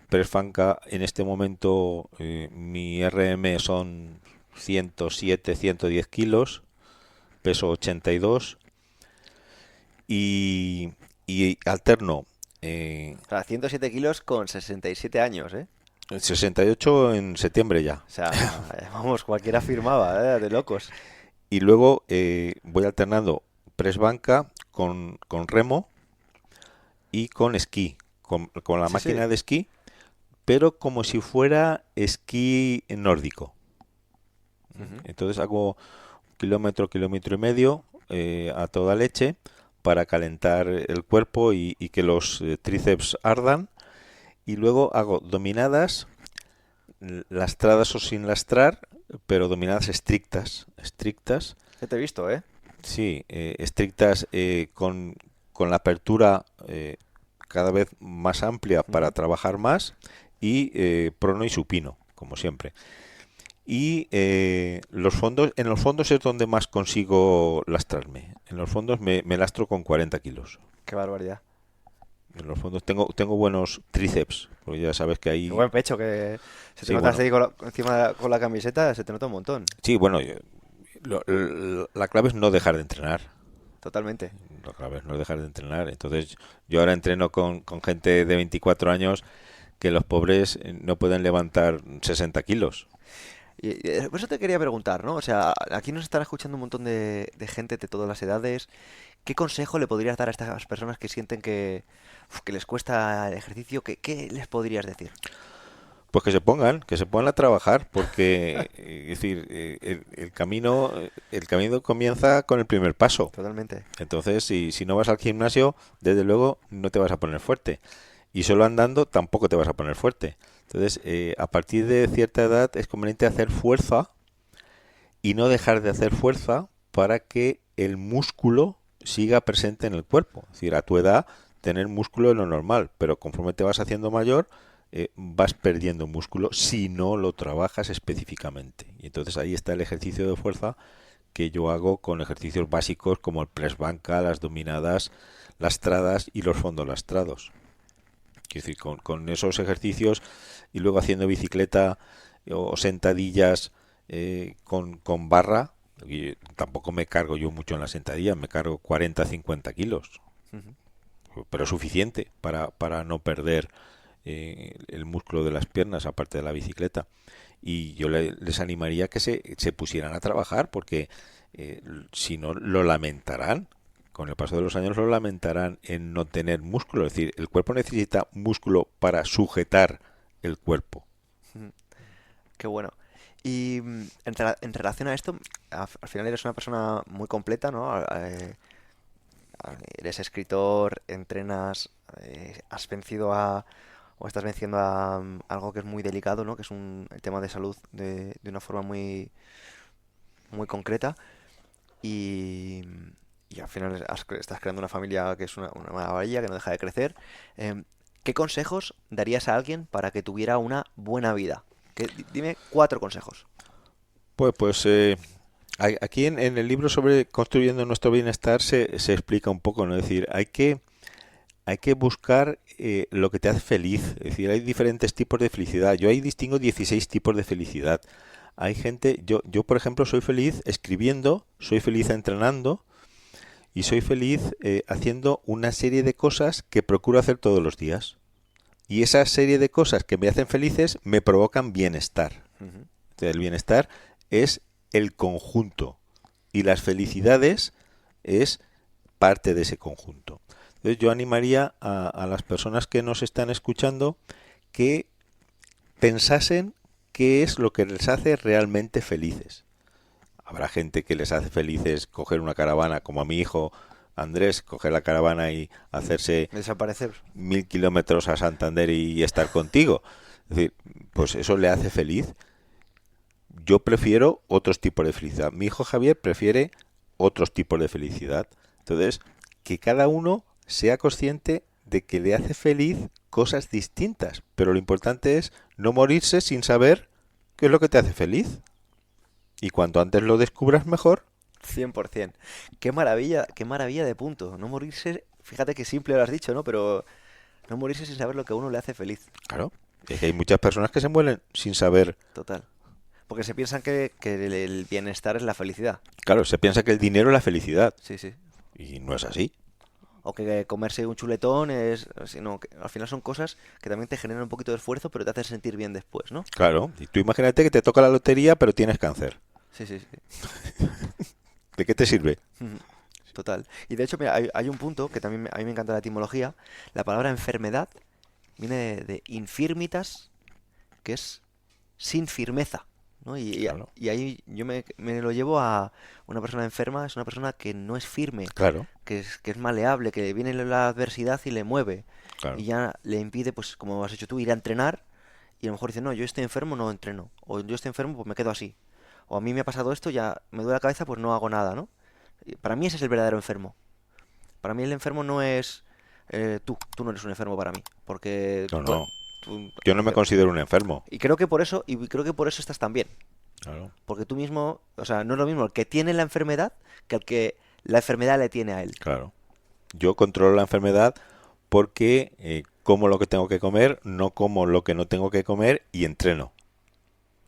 Speaker 1: Press banca en este momento mi RM son 107, 110 kilos, peso 82 y alterno.
Speaker 2: O sea, 107 kilos con 67 años, ¿eh?
Speaker 1: 68 en septiembre ya.
Speaker 2: O sea, vamos, cualquiera firmaba, ¿eh? De locos.
Speaker 1: Y luego voy alternando press banca con remo y con esquí, con la
Speaker 2: Sí, sí.
Speaker 1: máquina de esquí, pero como si fuera esquí nórdico.
Speaker 2: Ujú.
Speaker 1: Entonces hago kilómetro, kilómetro y medio a toda leche para calentar el cuerpo y que los tríceps ardan. Y luego hago dominadas, lastradas o sin lastrar, pero dominadas estrictas. Estrictas,
Speaker 2: Ya te he visto, ¿eh?
Speaker 1: sí, estrictas con la apertura cada vez más amplia para
Speaker 2: Ujú.
Speaker 1: trabajar más y prono y supino, como siempre. Y los fondos, en los fondos es donde más consigo lastrarme. En los fondos me lastro con 40 kilos.
Speaker 2: Qué barbaridad.
Speaker 1: En los fondos tengo buenos tríceps, porque ya sabes que
Speaker 2: Qué
Speaker 1: ahí...
Speaker 2: buen pecho que se te
Speaker 1: Sí,
Speaker 2: nota
Speaker 1: bueno,
Speaker 2: así encima con la camiseta, se te nota un montón.
Speaker 1: sí, bueno, la clave es no dejar de entrenar.
Speaker 2: Totalmente.
Speaker 1: La clave es no dejar de entrenar. Entonces, yo ahora entreno con gente de 24 años que los pobres no pueden levantar 60 kilos.
Speaker 2: Y por eso te quería preguntar, ¿no? O sea, aquí nos están escuchando un montón de gente de todas las edades. ¿Qué consejo le podrías dar a estas personas que sienten que les cuesta el ejercicio? ¿Qué les podrías decir?
Speaker 1: Pues que se pongan a trabajar, porque es decir, el camino comienza con el primer paso.
Speaker 2: Totalmente.
Speaker 1: Entonces, si no vas al gimnasio, desde luego no te vas a poner fuerte. Y solo andando tampoco te vas a poner fuerte. Entonces, a partir de cierta edad es conveniente hacer fuerza y no dejar de hacer fuerza para que el músculo siga presente en el cuerpo. Es decir, a tu edad tener músculo es lo normal, pero conforme te vas haciendo mayor, vas perdiendo músculo si no lo trabajas específicamente. Y entonces ahí está el ejercicio de fuerza que yo hago con ejercicios básicos como el press banca, las dominadas, lastradas y los fondos lastrados. Es decir, con esos ejercicios y luego haciendo bicicleta o sentadillas con barra, y tampoco me cargo yo mucho en la sentadilla, me cargo 40-50 kilos,
Speaker 2: Ujú.
Speaker 1: pero es suficiente para no perder el músculo de las piernas, aparte de la bicicleta. Y yo les animaría que se pusieran a trabajar, porque si no lo lamentarán. Con el paso de los años lo lamentarán en no tener músculo. Es decir, el cuerpo necesita músculo para sujetar el cuerpo.
Speaker 2: Ujú. Qué bueno. Y en relación a esto, al final eres una persona muy completa, ¿no? Eres escritor, entrenas, has vencido o estás venciendo a algo que es muy delicado, ¿no? Que es el tema de salud de una forma muy concreta y, y al final estás creando una familia que es una maravilla, que no deja de crecer. ¿Qué consejos darías a alguien para que tuviera una buena vida? Dime 4 consejos.
Speaker 1: Pues aquí en el libro sobre construyendo nuestro bienestar se explica un poco, ¿no? Es decir, hay que buscar lo que te hace feliz. Es decir, hay diferentes tipos de felicidad. Yo ahí distingo 16 tipos de felicidad. Hay gente, yo por ejemplo soy feliz escribiendo, soy feliz entrenando y soy feliz haciendo una serie de cosas que procuro hacer todos los días. Y esa serie de cosas que me hacen felices me provocan bienestar.
Speaker 2: Ujú.
Speaker 1: Entonces, el bienestar es el conjunto y las felicidades es parte de ese conjunto. Entonces yo animaría a las personas que nos están escuchando que pensasen qué es lo que les hace realmente felices. Habrá gente que les hace felices coger una caravana, como a mi hijo Andrés, coger la caravana y hacerse
Speaker 2: Desaparecer.
Speaker 1: 1000 kilómetros a Santander y estar contigo. Es decir, pues eso le hace feliz. Yo prefiero otros tipos de felicidad. Mi hijo Javier prefiere otros tipos de felicidad. Entonces, que cada uno sea consciente de que le hace feliz cosas distintas. Pero lo importante es no morirse sin saber qué es lo que te hace feliz. Y cuanto antes lo descubras mejor.
Speaker 2: 100%. Qué maravilla de punto. No morirse, fíjate que simple lo has dicho, ¿no? Pero no morirse sin saber lo que a uno le hace feliz.
Speaker 1: Claro, es que hay muchas personas que se mueren sin saber.
Speaker 2: Total. Porque se piensan que el bienestar es la felicidad.
Speaker 1: Claro, se piensa que el dinero es la felicidad.
Speaker 2: Sí, sí.
Speaker 1: Y no es así.
Speaker 2: O que comerse un chuletón es... Sino que al final son cosas que también te generan un poquito de esfuerzo, pero te hacen sentir bien después, ¿no?
Speaker 1: Claro, y tú imagínate que te toca la lotería pero tienes cáncer.
Speaker 2: Sí, sí, sí.
Speaker 1: ¿De qué te sirve?
Speaker 2: Ujú. Total. Y de hecho, mira, hay un punto que también a mí me encanta la etimología. La palabra enfermedad viene de infirmitas, que es sin firmeza, ¿no?
Speaker 1: Claro,
Speaker 2: Y ahí yo me lo llevo a una persona enferma, es una persona que no es firme,
Speaker 1: claro,
Speaker 2: que es maleable, que viene la adversidad y le mueve. Y
Speaker 1: claro.
Speaker 2: ya le impide, pues como has hecho tú, ir a entrenar. Y a lo mejor dice, no, yo estoy enfermo, no entreno. O yo estoy enfermo, pues me quedo así. O a mí me ha pasado esto, ya me duele la cabeza, pues no hago nada, ¿no? Y para mí ese es el verdadero enfermo. Para mí el enfermo no es tú no eres un enfermo para mí, porque
Speaker 1: No, no.
Speaker 2: tú-
Speaker 1: Yo no me considero un enfermo.
Speaker 2: y creo que por eso estás tan bien,
Speaker 1: Claro,
Speaker 2: porque tú mismo, o sea, no es lo mismo el que tiene la enfermedad que el que la enfermedad le tiene a él.
Speaker 1: claro. Yo controlo la enfermedad porque como lo que tengo que comer, no como lo que no tengo que comer y entreno.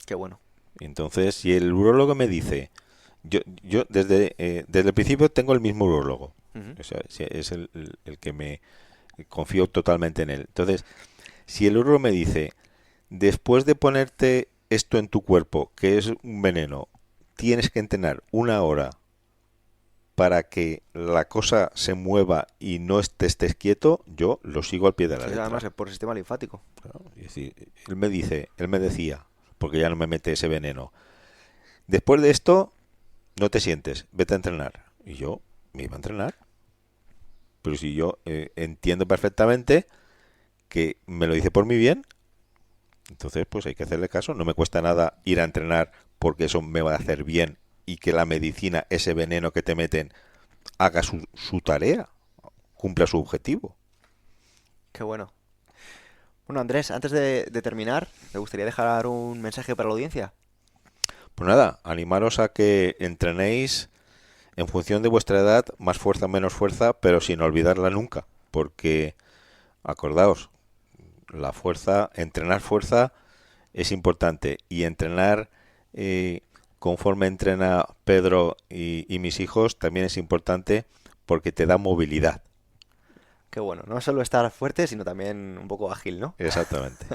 Speaker 2: Qué bueno.
Speaker 1: Entonces, si el urólogo me dice, yo desde el principio tengo el mismo urólogo,
Speaker 2: Ujú.
Speaker 1: o sea, es el que me confío totalmente en él. Entonces, si el urólogo me dice, después de ponerte esto en tu cuerpo, que es un veneno, tienes que entrenar 1 hora para que la cosa se mueva y no estés quieto, yo lo sigo al pie de la
Speaker 2: Sí, además
Speaker 1: letra.
Speaker 2: es por el sistema linfático.
Speaker 1: Claro, es decir, él me decía, porque ya no me mete ese veneno, después de esto, no te sientes, vete a entrenar. Y yo me iba a entrenar. Pero si yo entiendo perfectamente que me lo dice por mi bien, entonces pues hay que hacerle caso. No me cuesta nada ir a entrenar porque eso me va a hacer bien y que la medicina, ese veneno que te meten, haga su tarea, cumpla su objetivo.
Speaker 2: Qué bueno. Bueno, Andrés, antes de terminar, me gustaría dejar un mensaje para la audiencia.
Speaker 1: Pues nada, animaros a que entrenéis en función de vuestra edad, más fuerza, menos fuerza, pero sin olvidarla nunca. Porque, acordaos, la fuerza, entrenar fuerza es importante y entrenar conforme entrena Pedro y mis hijos también es importante porque te da movilidad.
Speaker 2: Qué bueno, no solo estar fuerte, sino también un poco ágil, ¿no?
Speaker 1: Exactamente.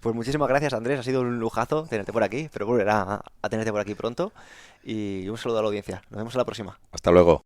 Speaker 2: Pues muchísimas gracias, Andrés. Ha sido un lujazo tenerte por aquí. Pero volverá a tenerte por aquí pronto. Y un saludo a la audiencia. Nos vemos en la próxima.
Speaker 1: Hasta luego.